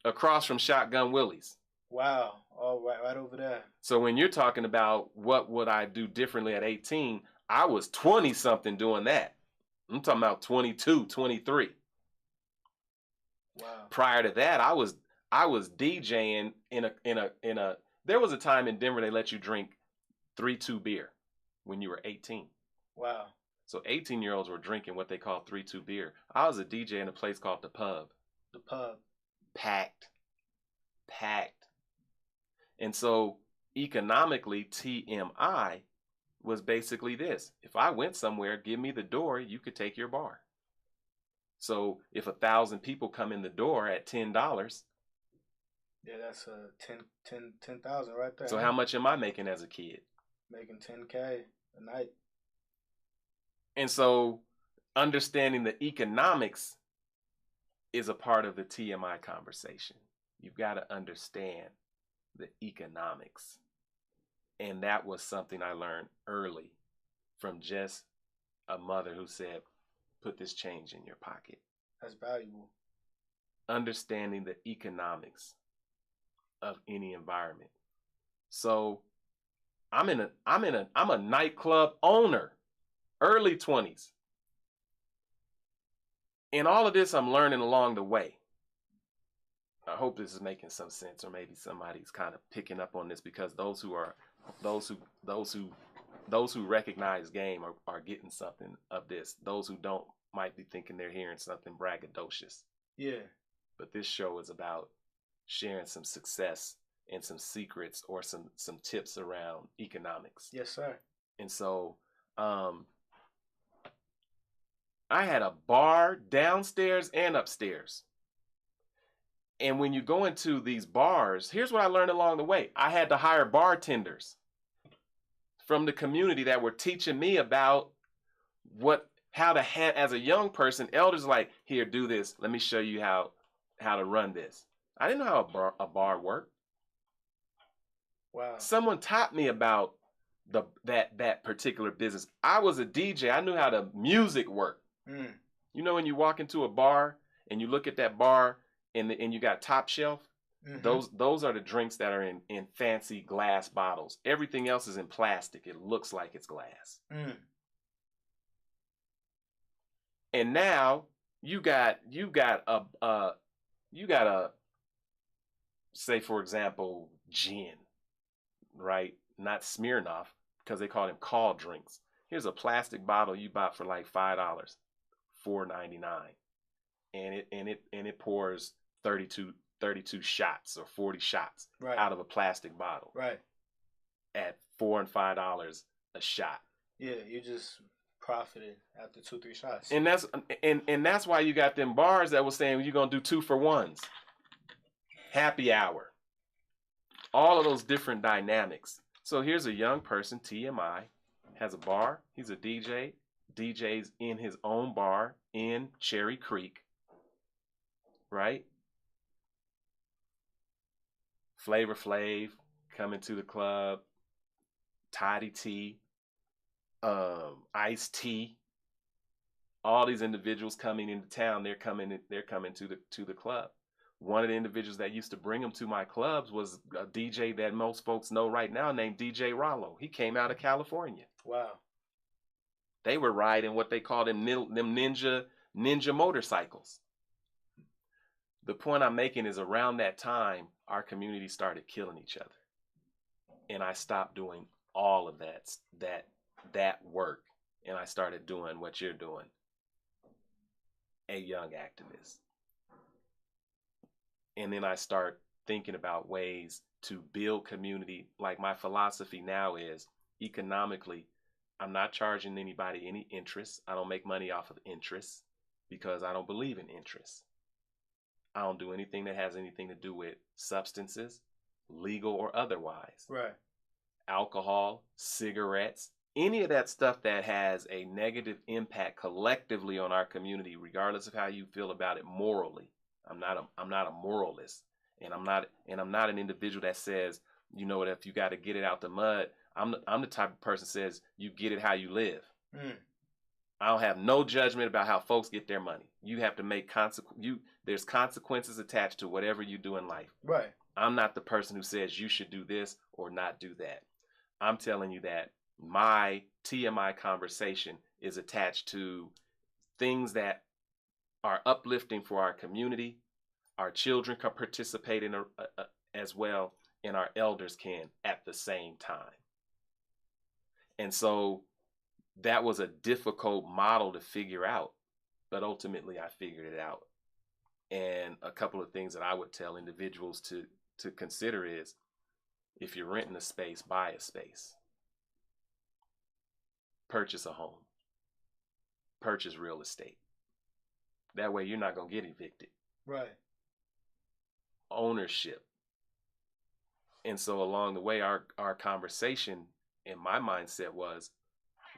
Across from Shotgun Willie's. Wow. Oh, right over there. So when you're talking about what would I do differently at 18, I was 20 something doing that. I'm talking about 22, 23. Wow. Prior to that, I was DJing in a there was a time in Denver they let you drink 3-2 beer when you were 18. Wow. So 18-year-olds were drinking what they call 3-2 beer. I was a DJ in a place called the Pub. The Pub. Packed. And so economically, TMI was basically this. If I went somewhere, give me the door, you could take your bar. So if 1,000 people come in the door at $10, yeah, that's 10,000 right there. So how much am I making as a kid? Making $10K a night. And so understanding the economics is a part of the TMI conversation. You've got to understand the economics. And that was something I learned early from just a mother who said, put this change in your pocket. That's valuable. Understanding the economics of any environment. So I'm a nightclub owner, early 20s. And all of this I'm learning along the way. I hope this is making some sense, or maybe somebody's kind of picking up on this, because those who recognize game are getting something of this. Those who don't might be thinking they're hearing something braggadocious. Yeah. But this show is about sharing some success and some secrets or some tips around economics. Yes, sir. And so I had a bar downstairs and upstairs. And when you go into these bars, here's what I learned along the way. I had to hire bartenders from the community that were teaching me about how to as a young person. Elders like, here, do this. Let me show you how to run this. I didn't know how a bar worked. Wow. Someone taught me about that particular business. I was a DJ. I knew how the music worked. You know, when you walk into a bar and you look at that bar and you got top shelf, those are the drinks that are in fancy glass bottles. Everything else is in plastic. It looks like it's glass. And now you got a say, for example, gin, right? Not Smirnoff, because they call them call drinks. Here's a plastic bottle you buy for like $5, $4.99, and it pours 32 shots or 40 shots out of a plastic bottle. Right. At $4 and $5 a shot. Yeah, you just profited after 2-3 shots. And that's why you got them bars that was saying you're gonna do 2 for 1s. Happy hour. All of those different dynamics. So here's a young person, TMI, has a bar. He's a DJ. DJs in his own bar in Cherry Creek. Right? Flavor Flav coming to the club. Toddy T. Ice T. All these individuals coming into town. They're coming to the club. One of the individuals that used to bring them to my clubs was a DJ that most folks know right now named DJ Rollo. He came out of California. Wow. They were riding what they call them ninja motorcycles. The point I'm making is around that time, our community started killing each other. And I stopped doing all of that work. And I started doing what you're doing. A young activist. And then I start thinking about ways to build community. Like my philosophy now is economically, I'm not charging anybody any interest. I don't make money off of interest because I don't believe in interest. I don't do anything that has anything to do with substances, legal or otherwise. Right. Alcohol, cigarettes, any of that stuff that has a negative impact collectively on our community, regardless of how you feel about it morally. I'm not a moralist, and I'm not an individual that says, you know what, if you got to get it out the mud. I'm the type of person that says you get it how you live. I don't have no judgment about how folks get their money. You have to make there's consequences attached to whatever you do in life. Right. I'm not the person who says you should do this or not do that. I'm telling you that my TMI conversation is attached to things that are uplifting for our community. Our children can participate in as well, and our elders can at the same time. And so that was a difficult model to figure out, but ultimately I figured it out. And a couple of things that I would tell individuals to consider is, if you're renting a space, buy a space. Purchase a home. Purchase real estate. That way you're not going to get evicted. Right. Ownership. And so along the way, our conversation in my mindset was,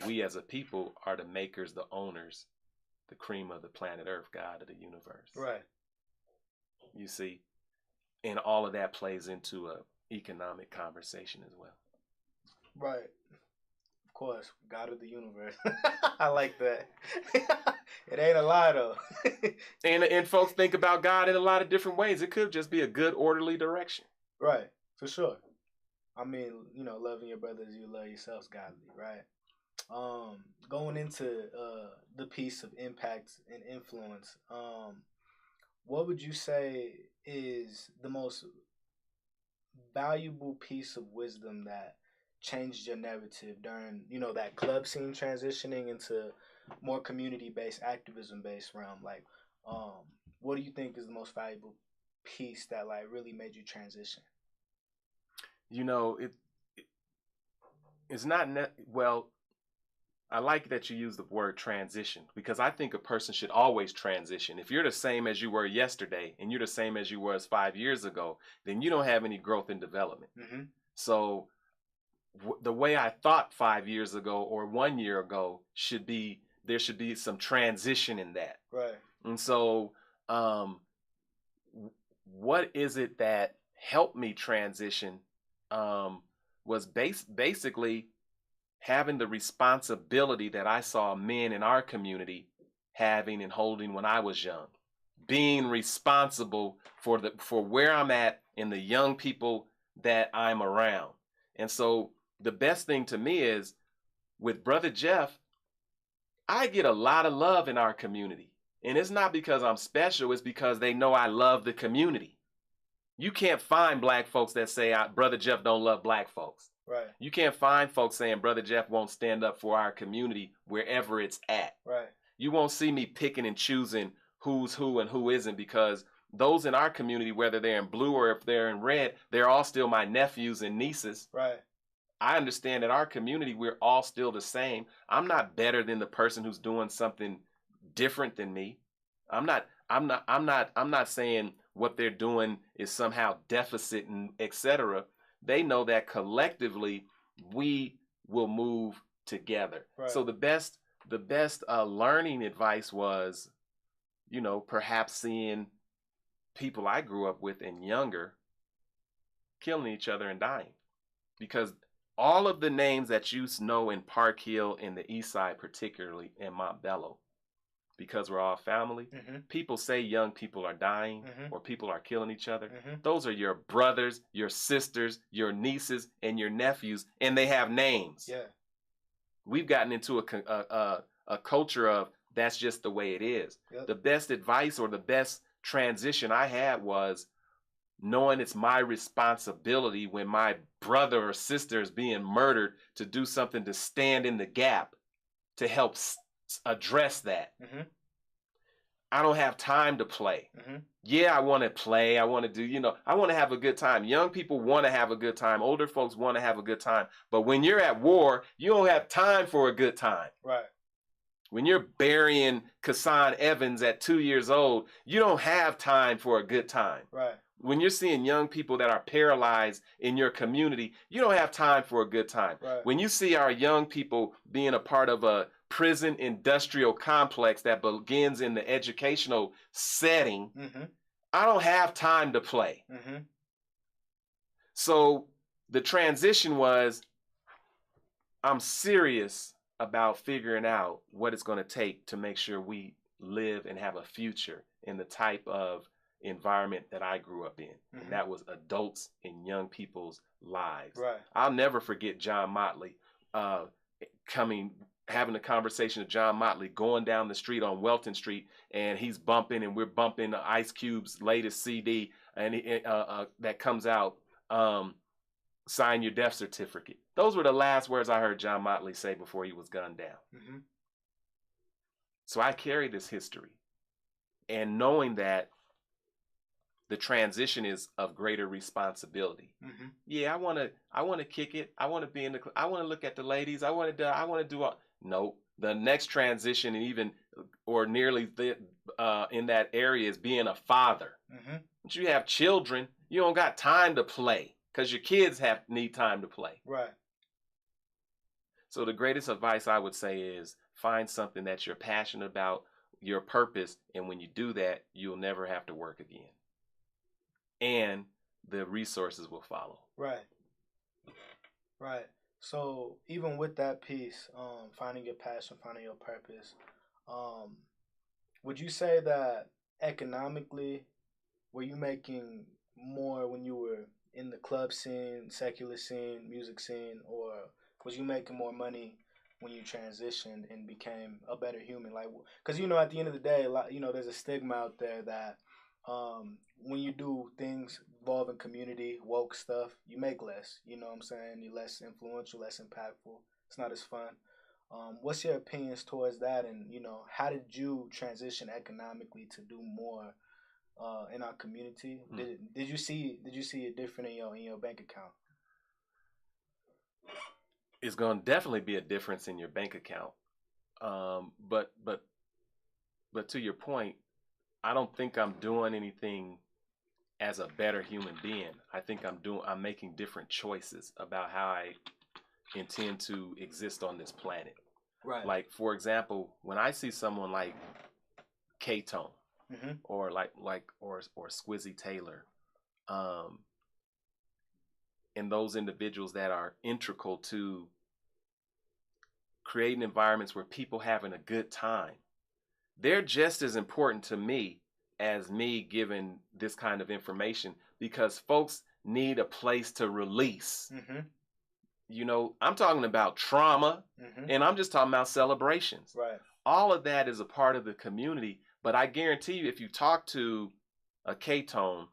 we as a people are the makers, the owners, the cream of the planet Earth, God of the universe. Right. You see, and all of that plays into a economic conversation as well. Right. Of course, God of the universe. I like that. It ain't a lie though. and folks think about God in a lot of different ways. It could just be a good, orderly direction. Right, for sure. I mean, loving your brother as you love yourselves, godly, right? Going into the piece of impact and influence, what would you say is the most valuable piece of wisdom that changed your narrative during, that club scene transitioning into more community-based, activism-based realm? Like, what do you think is the most valuable piece that like really made you transition? It's not well. I like that you use the word transition, because I think a person should always transition. If you're the same as you were yesterday and you're the same as you were 5 years ago, then you don't have any growth and development. Mm-hmm. So the way I thought 5 years ago or 1 year ago there should be some transition in that. Right. And so what is it that helped me transition was basically having the responsibility that I saw men in our community having and holding when I was young, being responsible for where I'm at and the young people that I'm around. And so the best thing to me is, with Brother Jeff, I get a lot of love in our community. And it's not because I'm special, it's because they know I love the community. You can't find black folks that say Brother Jeff don't love black folks. Right. You can't find folks saying Brother Jeff won't stand up for our community wherever it's at. Right. You won't see me picking and choosing who's who and who isn't, because those in our community, whether they're in blue or if they're in red, they're all still my nephews and nieces. Right. I understand that our community, we're all still the same. I'm not better than the person who's doing something different than me. I'm not saying what they're doing is somehow deficit and etc. They know that collectively we will move together. Right. So the best learning advice was, perhaps seeing people I grew up with and younger killing each other and dying. Because all of the names that you know in Park Hill, in the East Side particularly, in Montbello, because we're all family, mm-hmm. people say young people are dying mm-hmm. or people are killing each other. Mm-hmm. Those are your brothers, your sisters, your nieces, and your nephews, and they have names. Yeah. We've gotten into a culture of that's just the way it is. Yep. The best advice or the best transition I had was knowing it's my responsibility when my brother or sister is being murdered to do something to stand in the gap to help address that. Mm-hmm. I don't have time to play. Mm-hmm. Yeah, I want to play. I want to do, I want to have a good time. Young people want to have a good time. Older folks want to have a good time. But when you're at war, you don't have time for a good time. Right. When you're burying Kassan Evans at 2 years old, you don't have time for a good time. Right. When you're seeing young people that are paralyzed in your community, you don't have time for a good time. Right. When you see our young people being a part of a prison industrial complex that begins in the educational setting, mm-hmm. I don't have time to play. Mm-hmm. So the transition was, I'm serious about figuring out what it's going to take to make sure we live and have a future in the type of environment that I grew up in, Mm-hmm. and that was adults and young people's lives. Right. I'll never forget John Motley having a conversation with John Motley going down the street on Welton Street, and he's bumping, and we're bumping Ice Cube's latest CD, and that comes out, Sign Your Death Certificate. Those were the last words I heard John Motley say before he was gunned down. Mm-hmm. So I carry this history, and knowing that the transition is of greater responsibility. Mm-hmm. Yeah, I want to kick it. I want to be I want to look at the ladies. I want to do all. No, the next transition, and even or nearly in that area, is being a father. Mm-hmm. Once you have children, you don't got time to play, because your kids need time to play. Right. So the greatest advice I would say is find something that you're passionate about, your purpose, and when you do that, you'll never have to work again. And the resources will follow. Right. Right. So even with that piece, finding your passion, finding your purpose, would you say that economically, were you making more when you were in the club scene, secular scene, music scene, or was you making more money when you transitioned and became a better human? Like, because at the end of the day, there's a stigma out there that when you do things involving community, woke stuff, you make less. You know what I'm saying? You're less influential, less impactful. It's not as fun. What's your opinions towards that? And how did you transition economically to do more in our community? Did you see it different in your bank account? It's going to definitely be a difference in your bank account. But to your point, I don't think I'm doing anything as a better human being. I think I'm making different choices about how I intend to exist on this planet. Right. Like, for example, when I see someone like K-Tone, mm-hmm. or or Squizzy Taylor, and those individuals that are integral to creating environments where people having a good time, they're just as important to me as me giving this kind of information, because folks need a place to release. Mm-hmm. I'm talking about trauma, mm-hmm. and I'm just talking about celebrations. Right. All of that is a part of the community, but I guarantee you, if you talk to a K-Tone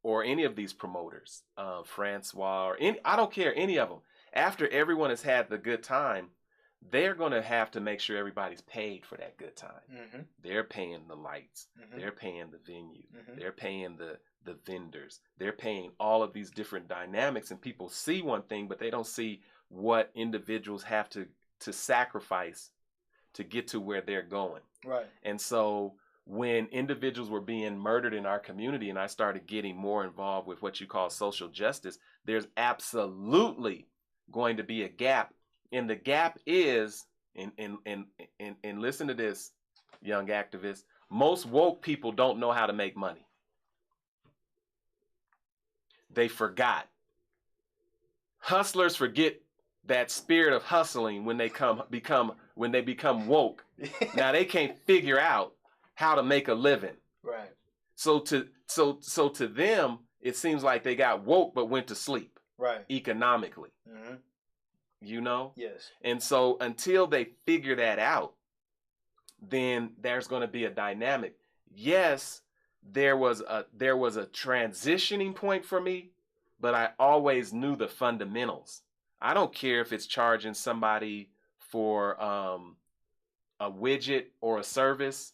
or any of these promoters, Francois, or I don't care, any of them, after everyone has had the good time, they're going to have to make sure everybody's paid for that good time. Mm-hmm. They're paying the lights. Mm-hmm. They're paying the venue. Mm-hmm. They're paying the vendors. They're paying all of these different dynamics, and people see one thing, but they don't see what individuals have to sacrifice to get to where they're going. Right. And so when individuals were being murdered in our community, and I started getting more involved with what you call social justice, there's absolutely going to be a gap. And the gap is, and listen to this, young activists, most woke people don't know how to make money. They forgot. Hustlers forget that spirit of hustling when they become woke. Now they can't figure out how to make a living. Right. So to them, it seems like they got woke but went to sleep. Right. Economically. Mm-hmm. Yes. And so until they figure that out, then there's going to be a dynamic. Yes, there was a transitioning point for me, but I always knew the fundamentals. I don't care if it's charging somebody for a widget or a service.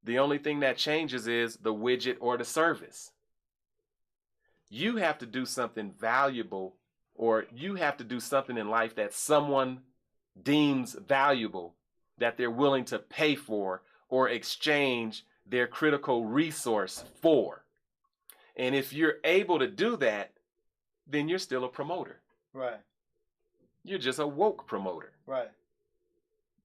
The only thing that changes is the widget or the service. You have to do something valuable, or you have to do something in life that someone deems valuable, that they're willing to pay for or exchange their critical resource for. And if you're able to do that, then you're still a promoter. Right. You're just a woke promoter. Right.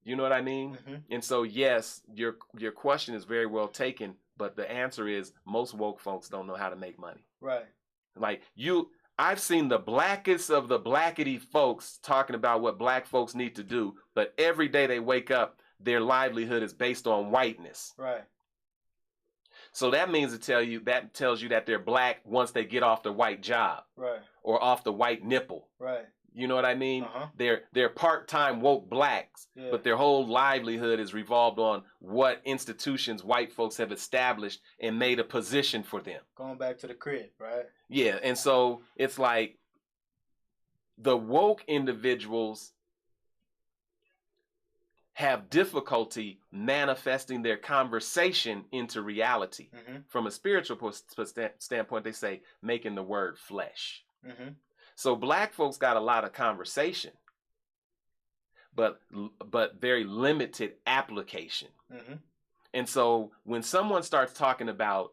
You know what I mean? Mm-hmm. And so, yes, your question is very well taken, but the answer is most woke folks don't know how to make money. Right. Like I've seen the blackest of the blackety folks talking about what black folks need to do, but every day they wake up, their livelihood is based on whiteness. Right. So that means that tells you that they're black once they get off the white job. Right. Or off the white nipple. Right. You know what I mean? Uh-huh. They're part-time woke blacks, Yeah. but their whole livelihood is revolved on what institutions white folks have established and made a position for them. Going back to the crib, right? Yeah, and so it's like the woke individuals have difficulty manifesting their conversation into reality. Mm-hmm. From a spiritual standpoint, they say making the word flesh. Mm-hmm. So black folks got a lot of conversation, but very limited application. Mm-hmm. And so when someone starts talking about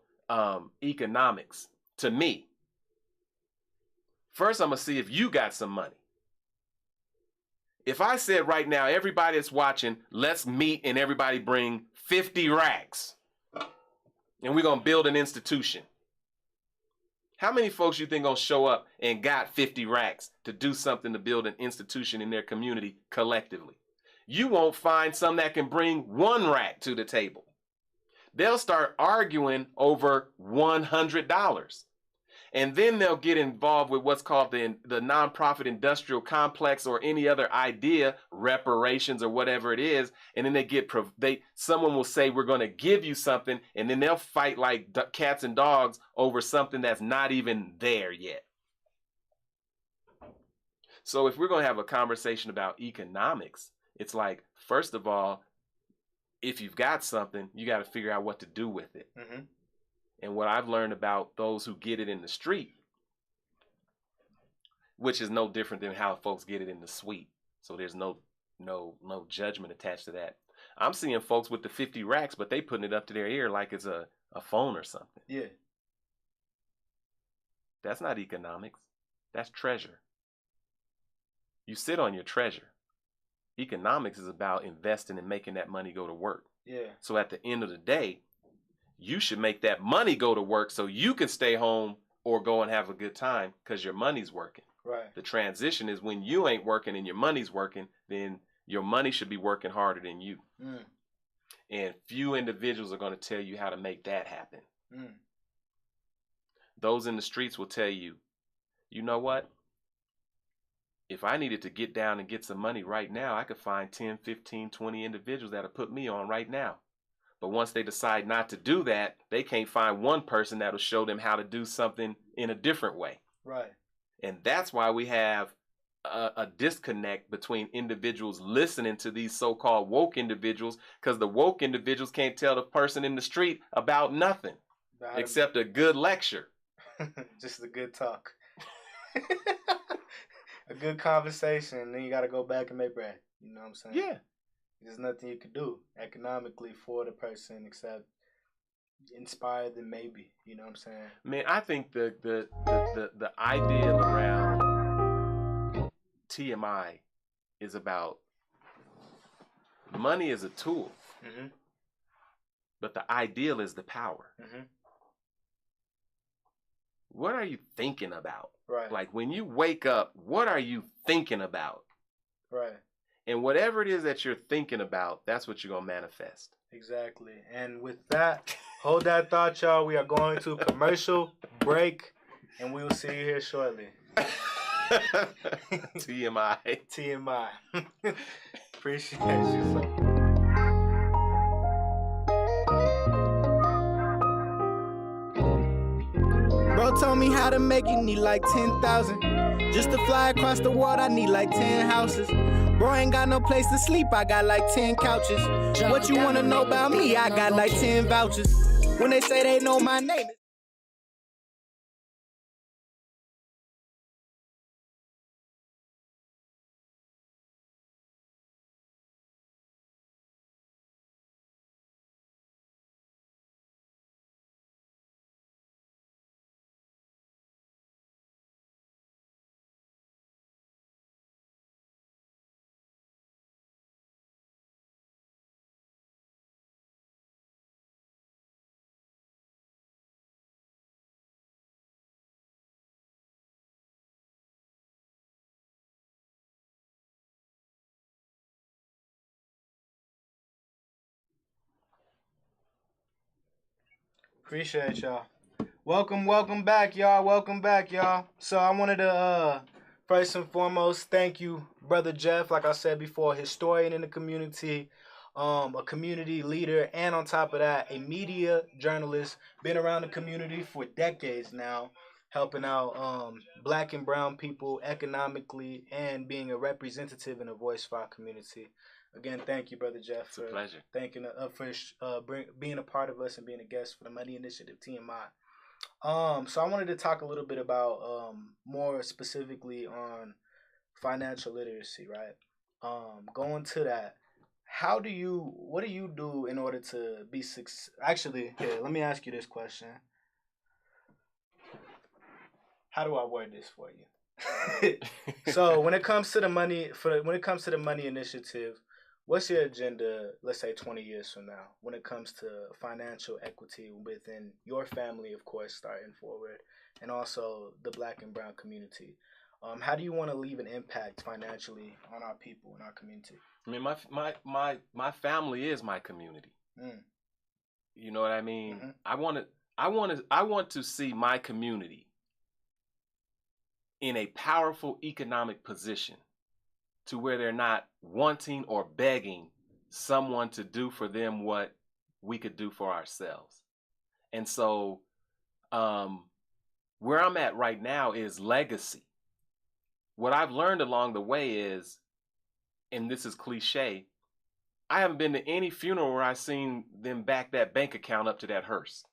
economics, to me, first I'm going to see if you got some money. If I said right now, everybody that's watching, let's meet and everybody bring 50 racks, and we're going to build an institution. How many folks you think gonna show up and got 50 racks to do something to build an institution in their community collectively? You won't find some that can bring 1 rack to the table. They'll start arguing over $100. And then they'll get involved with what's called the nonprofit industrial complex or any other idea, reparations or whatever it is. And then someone will say, we're going to give you something. And then they'll fight like cats and dogs over something that's not even there yet. So if we're going to have a conversation about economics, it's like, first of all, if you've got something, you got to figure out what to do with it. Mm-hmm. And what I've learned about those who get it in the street, which is no different than how folks get it in the suite. So there's no judgment attached to that. I'm seeing folks with the 50 racks, but they putting it up to their ear like it's a phone or something. Yeah. That's not economics. That's treasure. You sit on your treasure. Economics is about investing and making that money go to work. Yeah. So at the end of the day, you should make that money go to work so you can stay home or go and have a good time because your money's working. Right. The transition is when you ain't working and your money's working, then your money should be working harder than you. Mm. And few individuals are going to tell you how to make that happen. Mm. Those in the streets will tell you, you know what? If I needed to get down and get some money right now, I could find 10, 15, 20 individuals that'll put me on right now. But once they decide not to do that, they can't find one person that'll show them how to do something in a different way. Right. And that's why we have a disconnect between individuals listening to these so-called woke individuals, because the woke individuals can't tell the person in the street about nothing except a good lecture. Just a good talk. A good conversation, and then you got to go back and make bread. You know what I'm saying? Yeah. There's nothing you could do economically for the person except inspire them, maybe. You know what I'm saying? Man, I think the ideal around TMI is about money is a tool, mm-hmm. but the ideal is the power. Mm-hmm. What are you thinking about? Right. Like when you wake up, what are you thinking about? Right. And whatever it is that you're thinking about, that's what you're going to manifest. Exactly. And with that, hold that thought, y'all. We are going to commercial break, and we will see you here shortly. TMI. TMI. Appreciate you so much. Bro told me how to make it, need like 10,000. Just to fly across the water, I need like 10 houses. Bro ain't got no place to sleep, I got like 10 couches. What you wanna know about me? I got like 10 vouchers. When they say they know my name Appreciate y'all. Welcome back, y'all. Welcome back, y'all. So I wanted to first and foremost thank you, brother Jeff. Like I said before, historian in the community, a community leader, and on top of that, a media journalist. Been around the community for decades now, helping out black and brown people economically and being a representative and a voice for our community. Again, thank you, brother Jeff, It's a for pleasure. thanking being a part of us and being a guest for the Money Initiative TMI. So I wanted to talk a little bit about more specifically on financial literacy, right? Going to that, what do you do in order to be success? Actually, here, let me ask you this question. How do I word this for you? So when it comes to the money initiative, what's your agenda, let's say 20 years from now, when it comes to financial equity within your family, of course, starting forward, and also the black and brown community? How do you want to leave an impact financially on our people and our community? I mean, my family is my community. Mm. You know what I mean? Mm-hmm. I want to see my community in a powerful economic position to where they're not wanting or begging someone to do for them what we could do for ourselves. And so where I'm at right now is legacy. What I've learned along the way is, and this is cliche, I haven't been to any funeral where I've seen them back that bank account up to that hearse.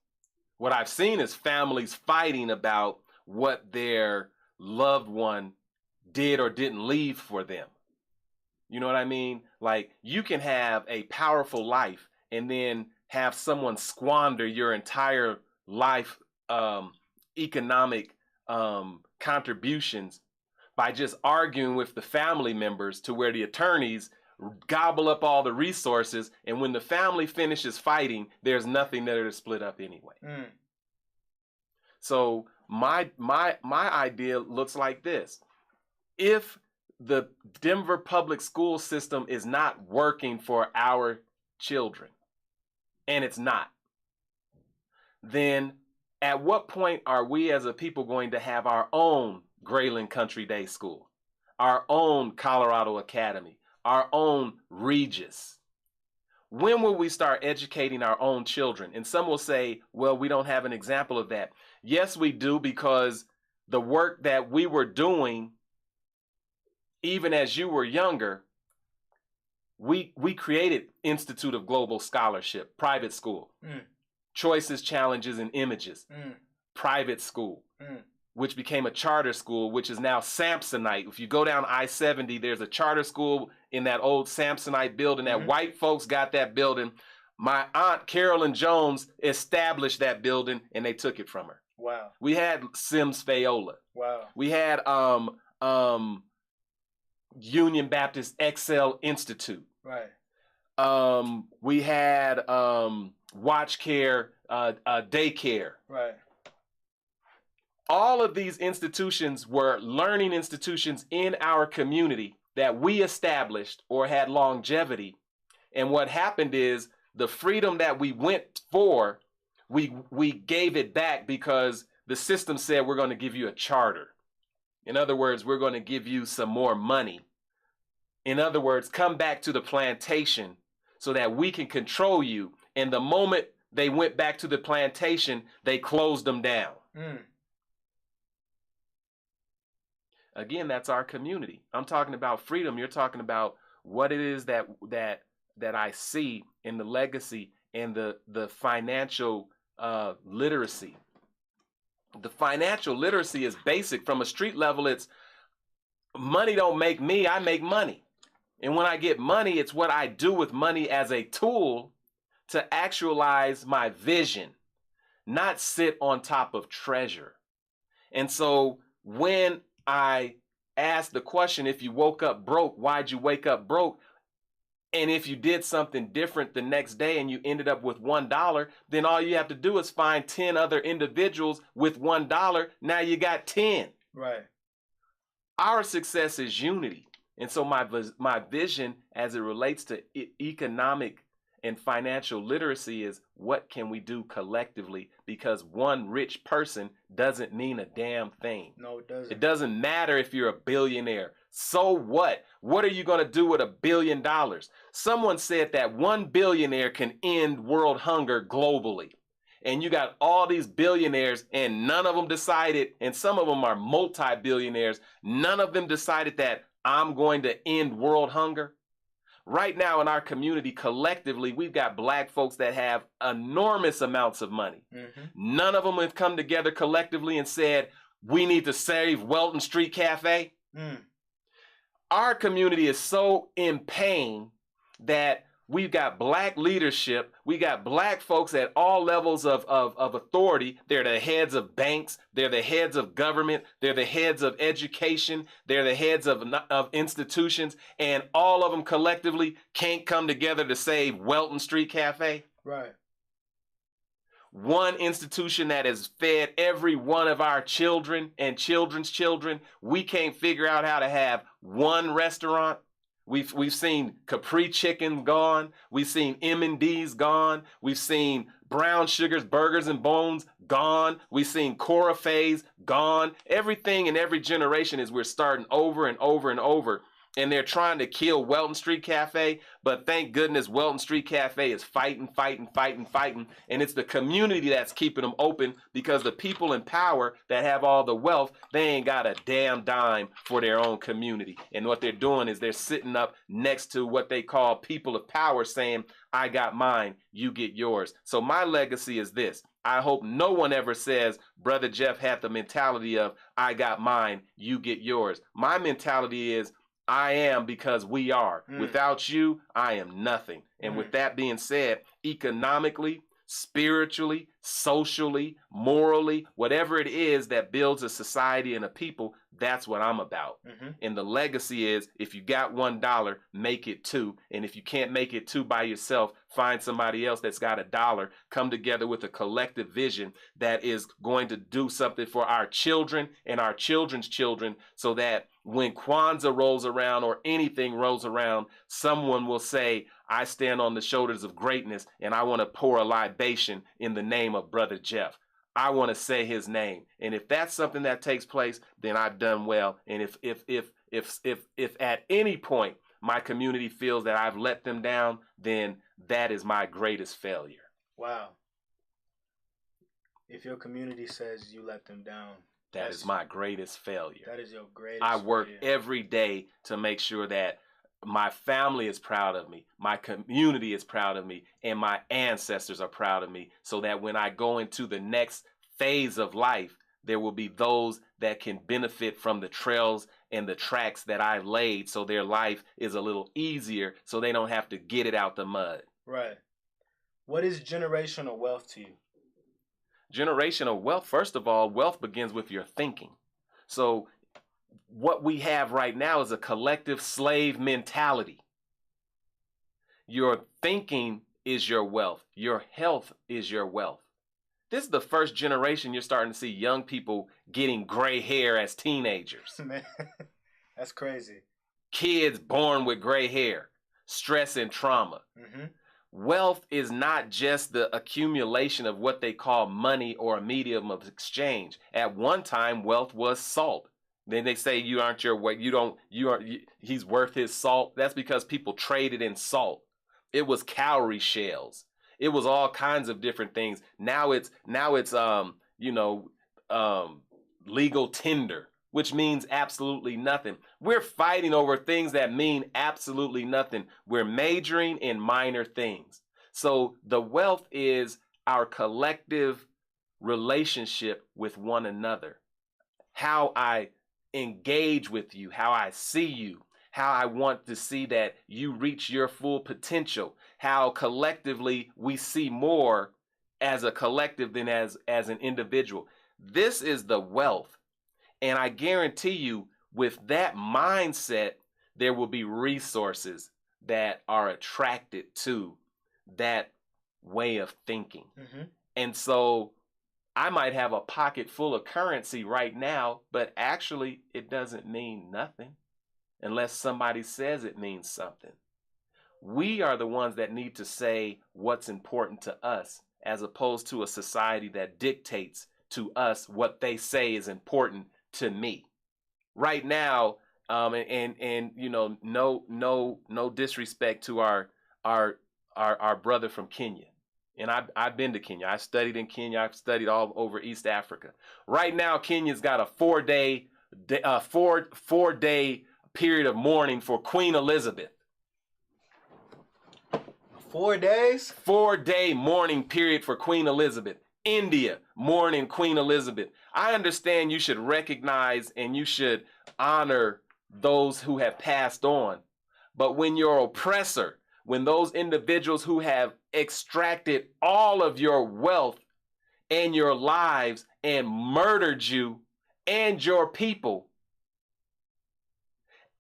What I've seen is families fighting about what their loved one did or didn't leave for them. You know what I mean? Like, you can have a powerful life and then have someone squander your entire life economic contributions by just arguing with the family members to where the attorneys gobble up all the resources, and when the family finishes fighting, there's nothing there to split up anyway. Mm. So my idea looks like this. If the Denver public school system is not working for our children, and it's not, then at what point are we as a people going to have our own Grayling Country Day School, our own Colorado Academy, our own Regis? When will we start educating our own children? And some will say, well, we don't have an example of that. Yes, we do, because the work that we were doing, even as you were younger, we created Institute of Global Scholarship, private school. Mm. Choices, Challenges, and Images, private school, which became a charter school, which is now Samsonite. If you go down I-70, there's a charter school in that old Samsonite building that white folks got that building. My aunt Carolyn Jones established that building, and they took it from her. Wow. We had Sims Fayola. Wow. We had Union Baptist Excel Institute. Right. We had Watch Care Daycare. Right. All of these institutions were learning institutions in our community that we established or had longevity. And what happened is the freedom that we went for, we gave it back because the system said, we're going to give you a charter. In other words, we're going to give you some more money. In other words, come back to the plantation so that we can control you. And the moment they went back to the plantation, they closed them down. Mm. Again, that's our community. I'm talking about freedom. You're talking about what it is that I see in the legacy and the financial literacy. The financial literacy is basic. From a street level, it's money don't make me, I make money. And when I get money, it's what I do with money as a tool to actualize my vision, not sit on top of treasure. And so when I ask the question, if you woke up broke, why'd you wake up broke? And if you did something different the next day and you ended up with $1, then all you have to do is find 10 other individuals with $1. Now you got 10. Right. Our success is unity. And so my vision as it relates to economic And financial literacy is what can we do collectively, because one rich person doesn't mean a damn thing. No, it doesn't. It doesn't matter if you're a billionaire. So what? What are you going to do with $1 billion? Someone said that 1 billionaire can end world hunger globally. And you got all these billionaires and none of them decided, and some of them are multi-billionaires, none of them decided that I'm going to end world hunger. Right now in our community, collectively, we've got black folks that have enormous amounts of money. None of them have come together collectively and said, we need to save Welton Street Cafe. Our community is so in pain that we've got black leadership. We got black folks at all levels of authority. They're the heads of banks. They're the heads of government. They're the heads of education. They're the heads of institutions. And all of them collectively can't come together to save Welton Street Cafe. Right. One institution that has fed every one of our children and children's children. We can't figure out how to have one restaurant. We've seen Capri Chicken gone. We've seen M&D's gone. We've seen Brown Sugar's Burgers and Bones gone. We've seen Cora Faye's gone. Everything in every generation is we're starting over and over and over. And they're trying to kill Welton Street Cafe, but thank goodness Welton Street Cafe is fighting. And it's the community that's keeping them open, because the people in power that have all the wealth, they ain't got a damn dime for their own community. And what they're doing is they're sitting up next to what they call people of power saying, I got mine, you get yours. So my legacy is this. I hope no one ever says, Brother Jeff had the mentality of, I got mine, you get yours. My mentality is, I am because we are. Without you, I am nothing. And with that being said, economically, spiritually, socially, morally, whatever it is that builds a society and a people, that's what I'm about. And the legacy is, if you got $1, make it 2. And if you can't make it 2 by yourself, find somebody else that's got $1. Come together with a collective vision that is going to do something for our children and our children's children, so that when Kwanzaa rolls around or anything rolls around, someone will say, I stand on the shoulders of greatness and I want to pour a libation in the name of Brother Jeff. I want to say his name. And if that's something that takes place, then I've done well. And if at any point my community feels that I've let them down, then that is my greatest failure. Wow. If your community says you let them down, that is my greatest failure. That is your greatest I work failure. every day to make sure that my family is proud of me, my community is proud of me, and my ancestors are proud of me, so that when I go into the next phase of life, there will be those that can benefit from the trails and the tracks that I laid, so their life is a little easier, so they don't have to get it out the mud. Right. What is generational wealth to you? Generational wealth, first of all, wealth begins with your thinking. So what we have right now is a collective slave mentality. Your thinking is your wealth. Your health is your wealth. This is the first generation you're starting to see young people getting gray hair as teenagers. Man, that's crazy. Kids born with gray hair, stress and trauma. Wealth is not just the accumulation of what they call money or a medium of exchange. At one time, wealth was salt. Then they say you aren't your weight. He's worth his salt. That's because people traded in salt. It was cowrie shells. It was all kinds of different things. Now it's legal tender, which means absolutely nothing. We're fighting over things that mean absolutely nothing. We're majoring in minor things. So the wealth is our collective relationship with one another. How I engage with you, how I see you, how I want to see that you reach your full potential, how collectively we see more as a collective than as an individual. This is the wealth. And I guarantee you, with that mindset, there will be resources that are attracted to that way of thinking. And so I might have a pocket full of currency right now, but actually it doesn't mean nothing unless somebody says it means something. We are the ones that need to say what's important to us, as opposed to a society that dictates to us what they say is important to me. Right now, and you know, no disrespect to our brother from Kenya. And I've been to Kenya. I studied in Kenya. I've studied all over East Africa. Right now, Kenya's got a 4-day period of mourning for Queen Elizabeth. 4 days? 4-day mourning period for Queen Elizabeth. India, mourning Queen Elizabeth. I understand you should recognize and you should honor those who have passed on. But when your oppressor, when those individuals who have extracted all of your wealth and your lives and murdered you and your people,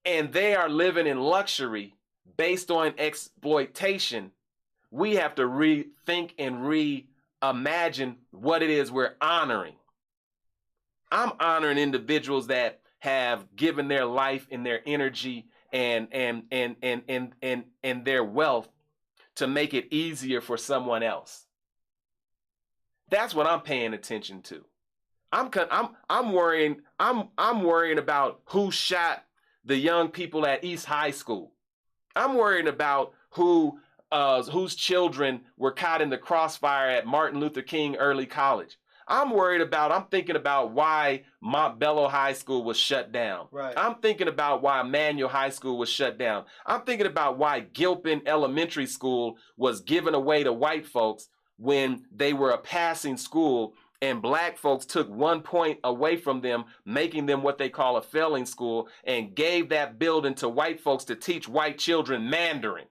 and they are living in luxury based on exploitation, we have to rethink and reimagine what it is we're honoring. I'm honoring individuals that have given their life and their energy and their wealth to make it easier for someone else. That's what I'm paying attention to. I'm worrying about who shot the young people at East High School. I'm worrying about whose children were caught in the crossfire at Martin Luther King Early College. I'm thinking about why Montbello High School was shut down. Right. I'm thinking about why Manual High School was shut down. I'm thinking about why Gilpin Elementary School was given away to white folks when they were a passing school, and black folks took 1 point away from them, making them what they call a failing school, and gave that building to white folks to teach white children Mandarin.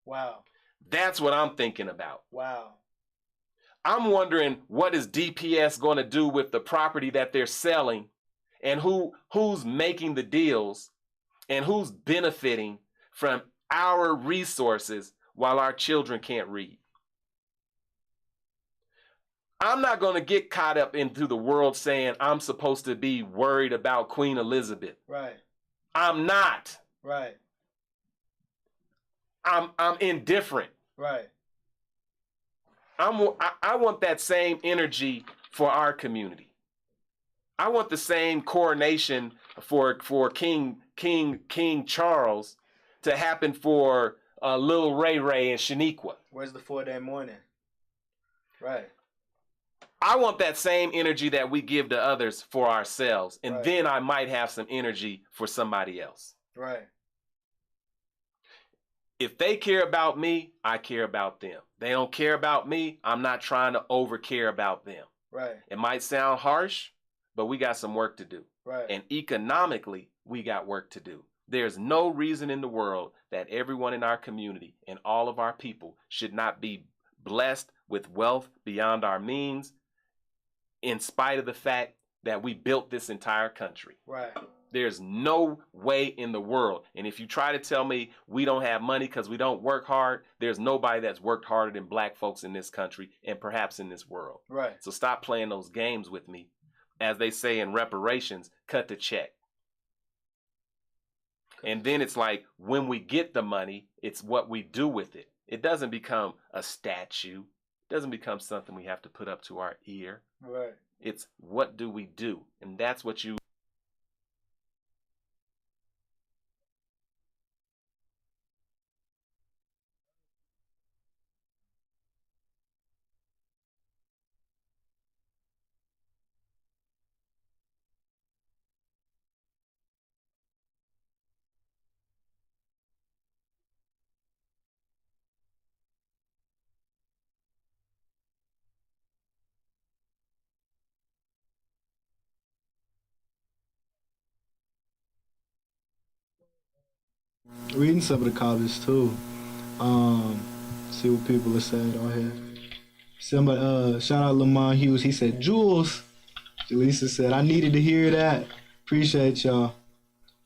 Wow. That's what I'm thinking about. Wow. I'm wondering, what is DPS going to do with the property that they're selling, and who's making the deals, and who's benefiting from our resources while our children can't read. I'm not going to get caught up into the world saying I'm supposed to be worried about Queen Elizabeth. Right. I'm not. Right. I'm indifferent. Right. I want that same energy for our community. I want the same coronation for King Charles to happen for little Ray Ray and Shaniqua. Where's the 4-day mourning? Right. I want that same energy that we give to others for ourselves, and Right. then I might have some energy for somebody else. Right. If they care about me, I care about them. They don't care about me, I'm not trying to over care about them. Right. It might sound harsh, but we got some work to do. Right. And economically, we got work to do. There's no reason in the world that everyone in our community and all of our people should not be blessed with wealth beyond our means, in spite of the fact that we built this entire country. Right. There's no way in the world. And if you try to tell me we don't have money because we don't work hard, there's nobody that's worked harder than black folks in this country and perhaps in this world. Right. So stop playing those games with me. As they say in reparations, cut the check. And then it's like, when we get the money, it's what we do with it. It doesn't become a statue. It doesn't become something we have to put up to our ear. Right. It's what do we do? And that's what you Reading some of the comments too. See what people are saying on here. Somebody, shout out Lamont Hughes. He said, Jules. Lisa said, I needed to hear that. Appreciate y'all.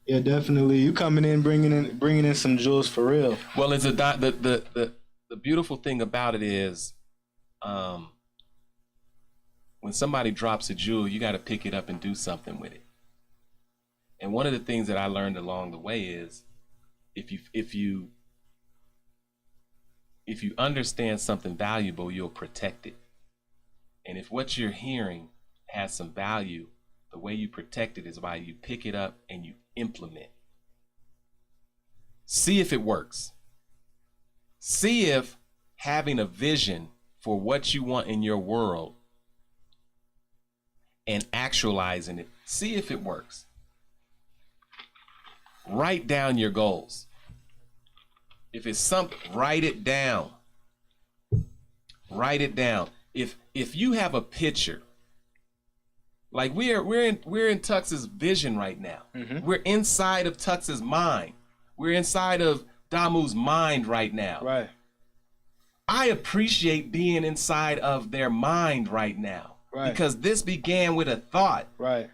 Yeah, definitely. You coming in, bringing in some jewels for real. Well, it's the beautiful thing about it is, when somebody drops a jewel, you got to pick it up and do something with it. And one of the things that I learned along the way is, if you if you understand something valuable, you'll protect it. And if what you're hearing has some value, the way you protect it is by you pick it up and you implement. See if it works. See if having a vision for what you want in your world and actualizing it, see if it works. Write down your goals. If it's something, write it down. Write it down. If you have a picture, like we're in Tux's vision right now. Mm-hmm. We're inside of Tux's mind. We're inside of Damu's mind right now. Right. I appreciate being inside of their mind right now. Right. Because this began with a thought. Right.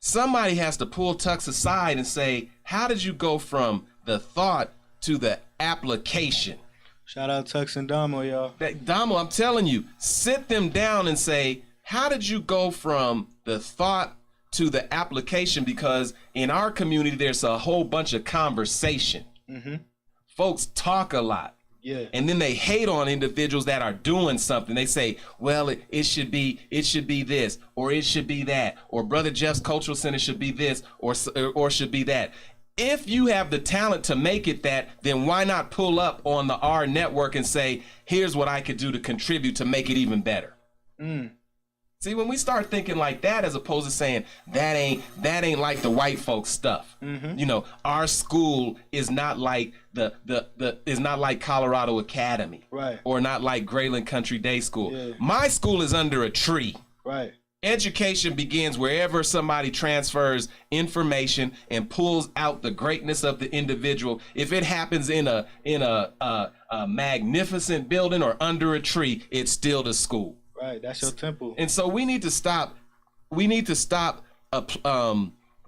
Somebody has to pull Tux aside and say, how did you go from the thought to the application? Shout out Tux and Damo, y'all. Damo, I'm telling you, sit them down and say, how did you go from the thought to the application? Because in our community, there's a whole bunch of conversation. Mm-hmm. Folks talk a lot. Yeah. And then they hate on individuals that are doing something. They say, well, it should be this, or it should be that, or Brother Jeff's Cultural Center should be this, or should be that. If you have the talent to make it that, then why not pull up on the AHRR Network and say, here's what I could do to contribute to make it even better. See, when we start thinking like that, as opposed to saying that ain't like the white folks stuff. Mm-hmm. You know, our school is not like is not like Colorado Academy, right? Or not like Grayland Country Day School. Yeah. My school is under a tree, right? Education begins wherever somebody transfers information and pulls out the greatness of the individual. If it happens in a magnificent building or under a tree, it's still the school. Right, that's your temple. And so we need to stop. We need to stop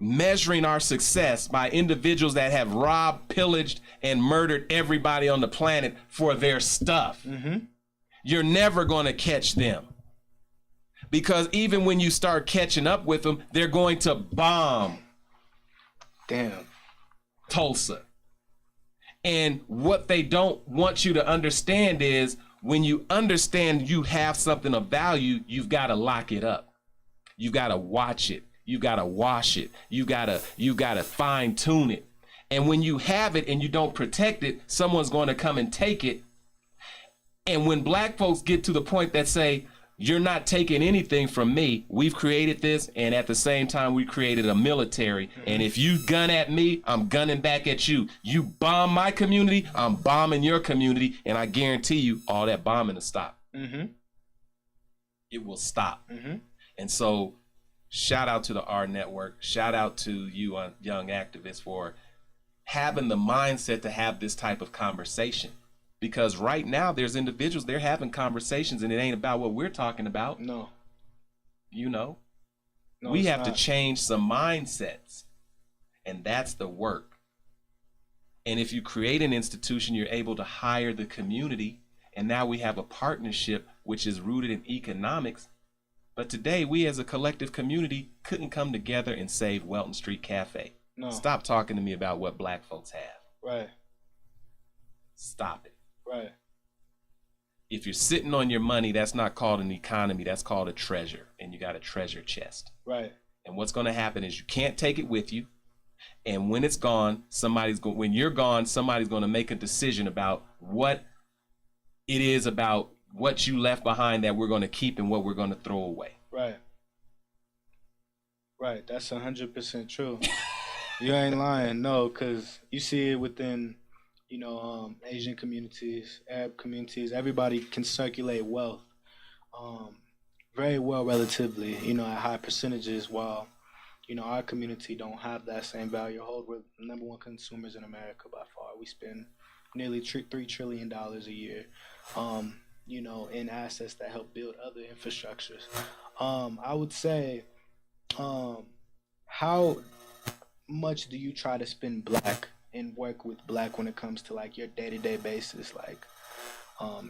measuring our success by individuals that have robbed, pillaged, and murdered everybody on the planet for their stuff. Mm-hmm. You're never going to catch them. Because even when you start catching up with them, they're going to bomb. Damn. Tulsa. And what they don't want you to understand is when you understand you have something of value, you've got to lock it up. You got to watch it. You got to wash it. You got to fine tune it. And when you have it and you don't protect it, someone's going to come and take it. And when black folks get to the point that say, you're not taking anything from me. We've created this, and at the same time, we created a military. Mm-hmm. And if you gun at me, I'm gunning back at you. You bomb my community, I'm bombing your community, and I guarantee you all that bombing will stop. Mm-hmm. It will stop. Mm-hmm. And so, shout out to the AHRR Network. Shout out to you, young activists, for having the mindset to have this type of conversation. Because right now there's individuals, they're having conversations and it ain't about what we're talking about. No. You know? No, we have to change some mindsets. And that's the work. And if you create an institution, you're able to hire the community. And now we have a partnership which is rooted in economics. But today we as a collective community couldn't come together and save Welton Street Cafe. No. Stop talking to me about what black folks have. Right. Stop it. Right. If you're sitting on your money, that's not called an economy. That's called a treasure. And you got a treasure chest. Right. And what's going to happen is you can't take it with you. And when it's gone, when you're gone, somebody's going to make a decision about what it is about what you left behind that we're going to keep and what we're going to throw away. Right. Right. That's 100% true. You ain't lying. No, because you see it within, you know, Asian communities, Arab communities. Everybody can circulate wealth very well relatively, you know, at high percentages, while, you know, our community don't have that same value hold. We're the number one consumers in America by far. We spend nearly $3 trillion a year, you know, in assets that help build other infrastructures. I would say, how much do you try to spend black and work with black when it comes to like your day-to-day basis, like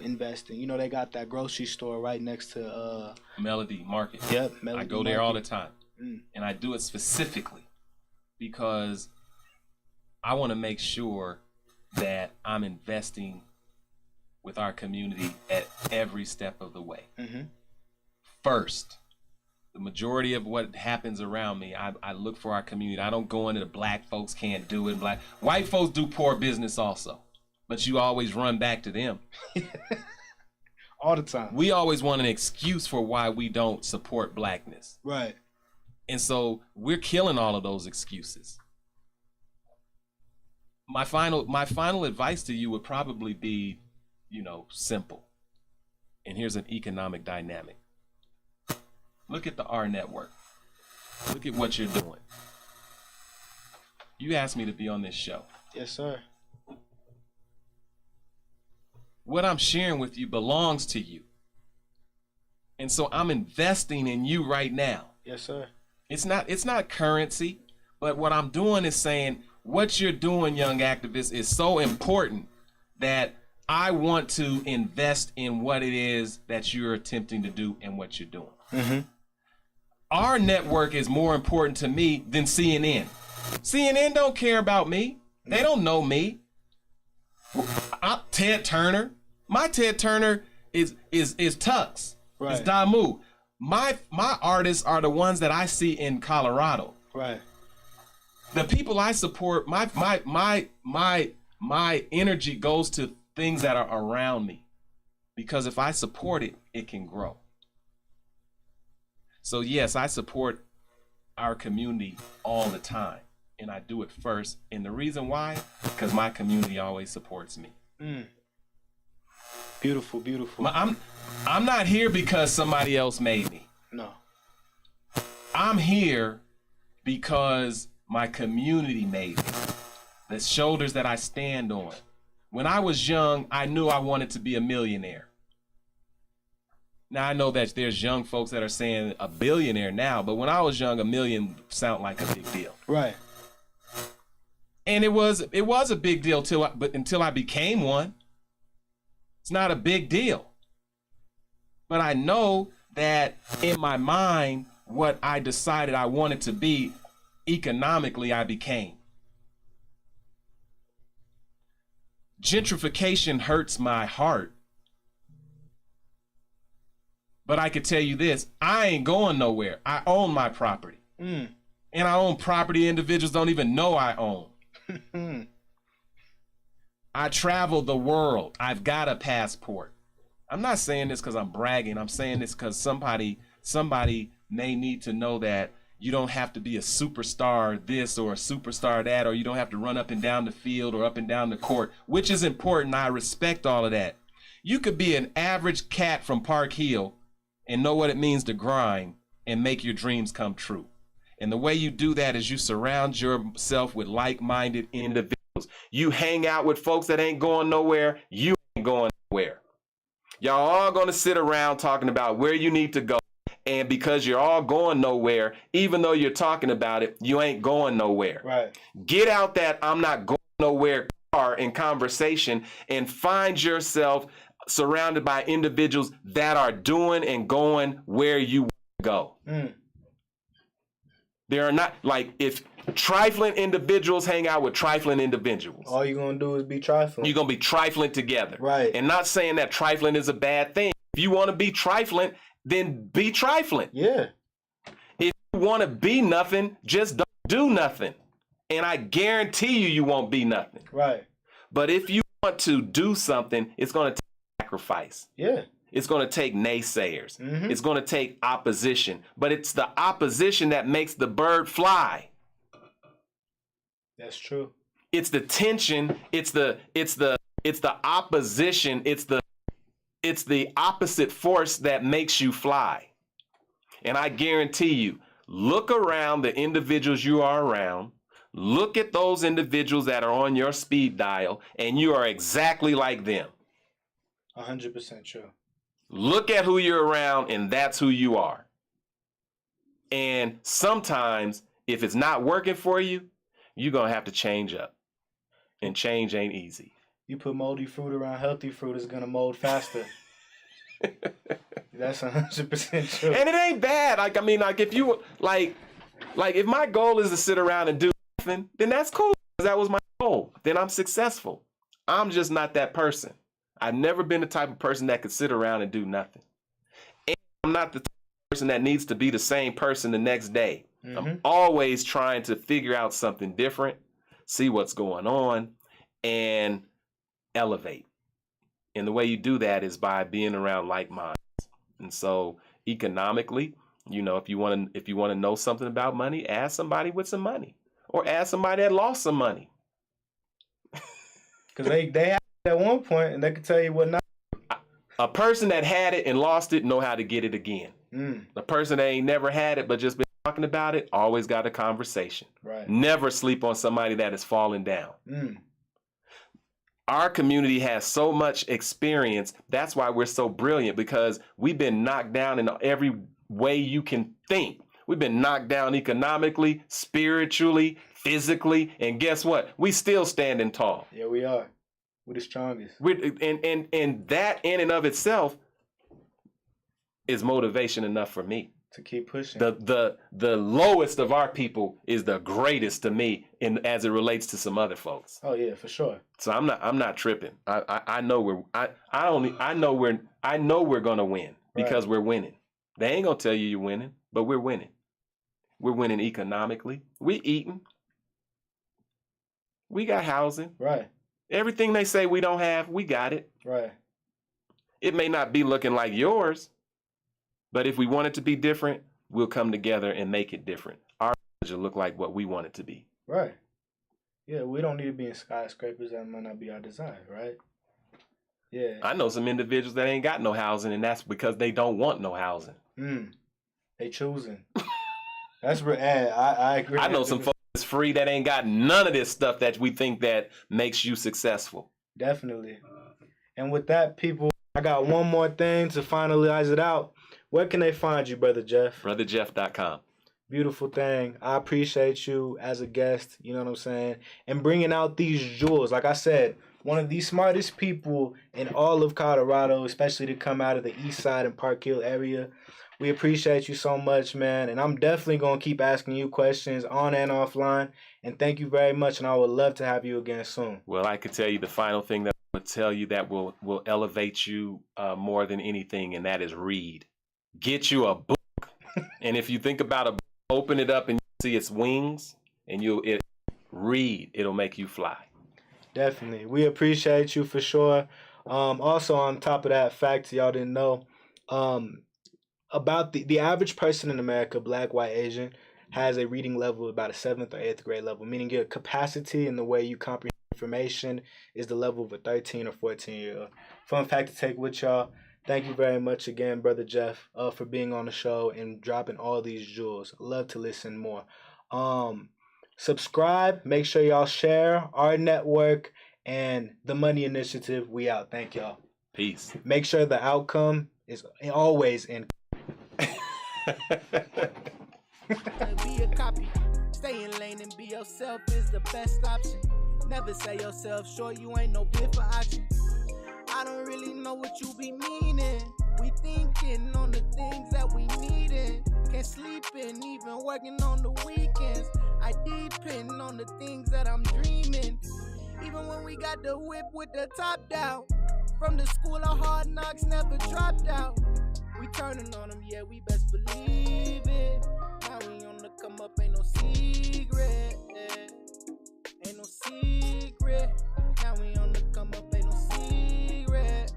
investing? You know, they got that grocery store right next to Melody Market. Yep, Melody I go there all the time. And I do it specifically because I want to make sure that I'm investing with our community at every step of the way. Mm-hmm. First, the majority of what happens around me, I look for our community. I don't go into the black folks can't do it. White folks do poor business also, but you always run back to them. All the time. We always want an excuse for why we don't support blackness. Right. And so we're killing all of those excuses. My final advice to you would probably be, simple. And here's an economic dynamic. Look at the AHRR Network. Look at what you're doing. You asked me to be on this show. Yes, sir. What I'm sharing with you belongs to you. And so I'm investing in you right now. Yes, sir. It's not currency, but what I'm doing is saying what you're doing, young activists, is so important that I want to invest in what it is that you're attempting to do and what you're doing. Mm-hmm. Our network is more important to me than CNN. CNN don't care about me. They don't know me. I'm Ted Turner. My Ted Turner is Tux. Right. It's Damu. My artists are the ones that I see in Colorado. Right. The people I support, my energy goes to things that are around me. Because if I support it, it can grow. So yes, I support our community all the time. And I do it first. And the reason why, because my community always supports me. Mm. Beautiful, beautiful. I'm not here because somebody else made me. No. I'm here because my community made me. The shoulders that I stand on. When I was young, I knew I wanted to be a millionaire. Now I know that there's young folks that are saying a billionaire now, but when I was young, $1 million sounded like a big deal. Right. And it was a big deal until I became one. It's not a big deal. But I know that in my mind, what I decided I wanted to be, economically, I became. Gentrification hurts my heart. But I could tell you this, I ain't going nowhere. I own my property. Mm. And I own property individuals don't even know I own. I travel the world. I've got a passport. I'm not saying this because I'm bragging. I'm saying this because somebody may need to know that you don't have to be a superstar this or a superstar that, or you don't have to run up and down the field or up and down the court, which is important. I respect all of that. You could be an average cat from Park Hill and know what it means to grind and make your dreams come true. And the way you do that is you surround yourself with like-minded individuals. You hang out with folks that ain't going nowhere. You ain't going nowhere. Y'all all going to sit around talking about where you need to go. And because you're all going nowhere, even though you're talking about it, you ain't going nowhere. Right. Get out that I'm not going nowhere car in conversation and find yourself surrounded by individuals that are doing and going where you want to go. Mm. There are not, like, if trifling individuals hang out with trifling individuals, all you're going to do is be trifling. you're going to be trifling together. Right. And not saying that trifling is a bad thing. If you want to be trifling, then be trifling. Yeah. If you want to be nothing, just don't do nothing. And I guarantee you won't be nothing. Right. But if you want to do something, it's going to take sacrifice. Yeah. It's going to take naysayers. Mm-hmm. It's going to take opposition. But it's the opposition that makes the bird fly. That's true. It's the tension. It's the opposition. It's the opposite force that makes you fly. And I guarantee you, look around the individuals you are around. Look at those individuals that are on your speed dial, and you are exactly like them. 100% true. Look at who you're around, and that's who you are. And sometimes, if it's not working for you, you're going to have to change up. And change ain't easy. You put moldy fruit around healthy fruit, it's going to mold faster. That's 100% true. And it ain't bad. If you, if my goal is to sit around and do nothing, then that's cool. That was my goal. Then I'm successful. I'm just not that person. I've never been the type of person that could sit around and do nothing. And I'm not the type of person that needs to be the same person the next day. I'm always trying to figure out something different, see what's going on, and elevate. And the way you do that is by being around like minds. And so economically, you know, if you want to know something about money, ask somebody with some money, or ask somebody that lost some money. Because they had it at one point, and they can tell you what not. A person that had it and lost it know how to get it again. A person that ain't never had it but just been talking about it always got a conversation. Right. Never sleep on somebody that has fallen down. Our community has so much experience. That's why we're so brilliant, because we've been knocked down in every way you can think. We've been knocked down economically, spiritually, physically, and guess what? We still standing tall. Yeah, we are. We're the strongest. And that in and of itself is motivation enough for me to keep pushing. The lowest of our people is the greatest to me as it relates to some other folks. Oh yeah, for sure. So I'm not tripping. I know we're gonna win because we're winning. They ain't gonna tell you you're winning, but we're winning. We're winning economically. We eating. We got housing. Right. Everything they say we don't have, we got it. Right. It may not be looking like yours, but if we want it to be different, we'll come together and make it different. Our will look like what we want it to be. Right. Yeah, we don't need to be in skyscrapers. That might not be our desire, right? Yeah. I know some individuals that ain't got no housing, and that's because they don't want no housing. They choosing. That's real. I agree. I know some folks that's free that ain't got none of this stuff that we think that makes you successful. Definitely. And with that, people, I got one more thing to finalize it out. Where can they find you, Brother Jeff? BrotherJeff.com. Beautiful thing. I appreciate you as a guest, you know what I'm saying, and bringing out these jewels. Like I said, one of the smartest people in all of Colorado, especially to come out of the East Side and Park Hill area. We appreciate you so much, man, and I'm definitely going to keep asking you questions on and offline, and thank you very much, and I would love to have you again soon. Well, I could tell you the final thing that I would tell you that will elevate you more than anything, and that is read. Get you a book, and if you think about a book, open it up and you see its wings, and read. It'll make you fly. Definitely. We appreciate you for sure. Also, on top of that, fact y'all didn't know, about the average person in America, black, white, Asian, has a reading level of about a 7th or 8th grade level, meaning your capacity and the way you comprehend information is the level of a 13 or 14-year-old. Fun fact to take with y'all. Thank you very much again, Brother Jeff, for being on the show and dropping all these jewels. Love to listen more. Subscribe. Make sure y'all share our network and the Money Initiative. We out. Thank y'all. Peace. Make sure the outcome is always in. Be a copy. Stay in lane and be yourself is the best option. Never say yourself short, you ain't no bid for auction. I don't really know what you be meaning. We thinking on the things that we needin'. Can't sleep in, even working on the weekends. I depend on the things that I'm dreaming. Even when we got the whip with the top down. From the school of hard knocks, never dropped out. We turning on them, yeah, we best believe it. Now we on the come up, ain't no secret. Ain't no secret. Now we on the come up, ain't no secret.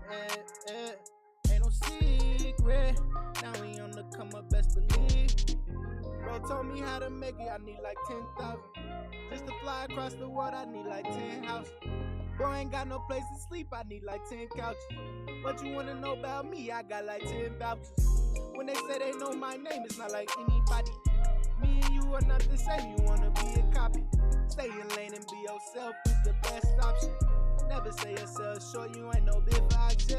Ain't no secret. Now we on the come up, best believe. Bro told me how to make it, I need like 10,000. Just to fly across the world, I need like 10 houses. Bro ain't got no place to sleep, I need like 10 couches. But you wanna know about me, I got like 10 vouchers. When they say they know my name, it's not like anybody. Me and you are not the same, you wanna be a copy. Stay in lane and be yourself is the best option. Never say yourself short, you ain't no big for action.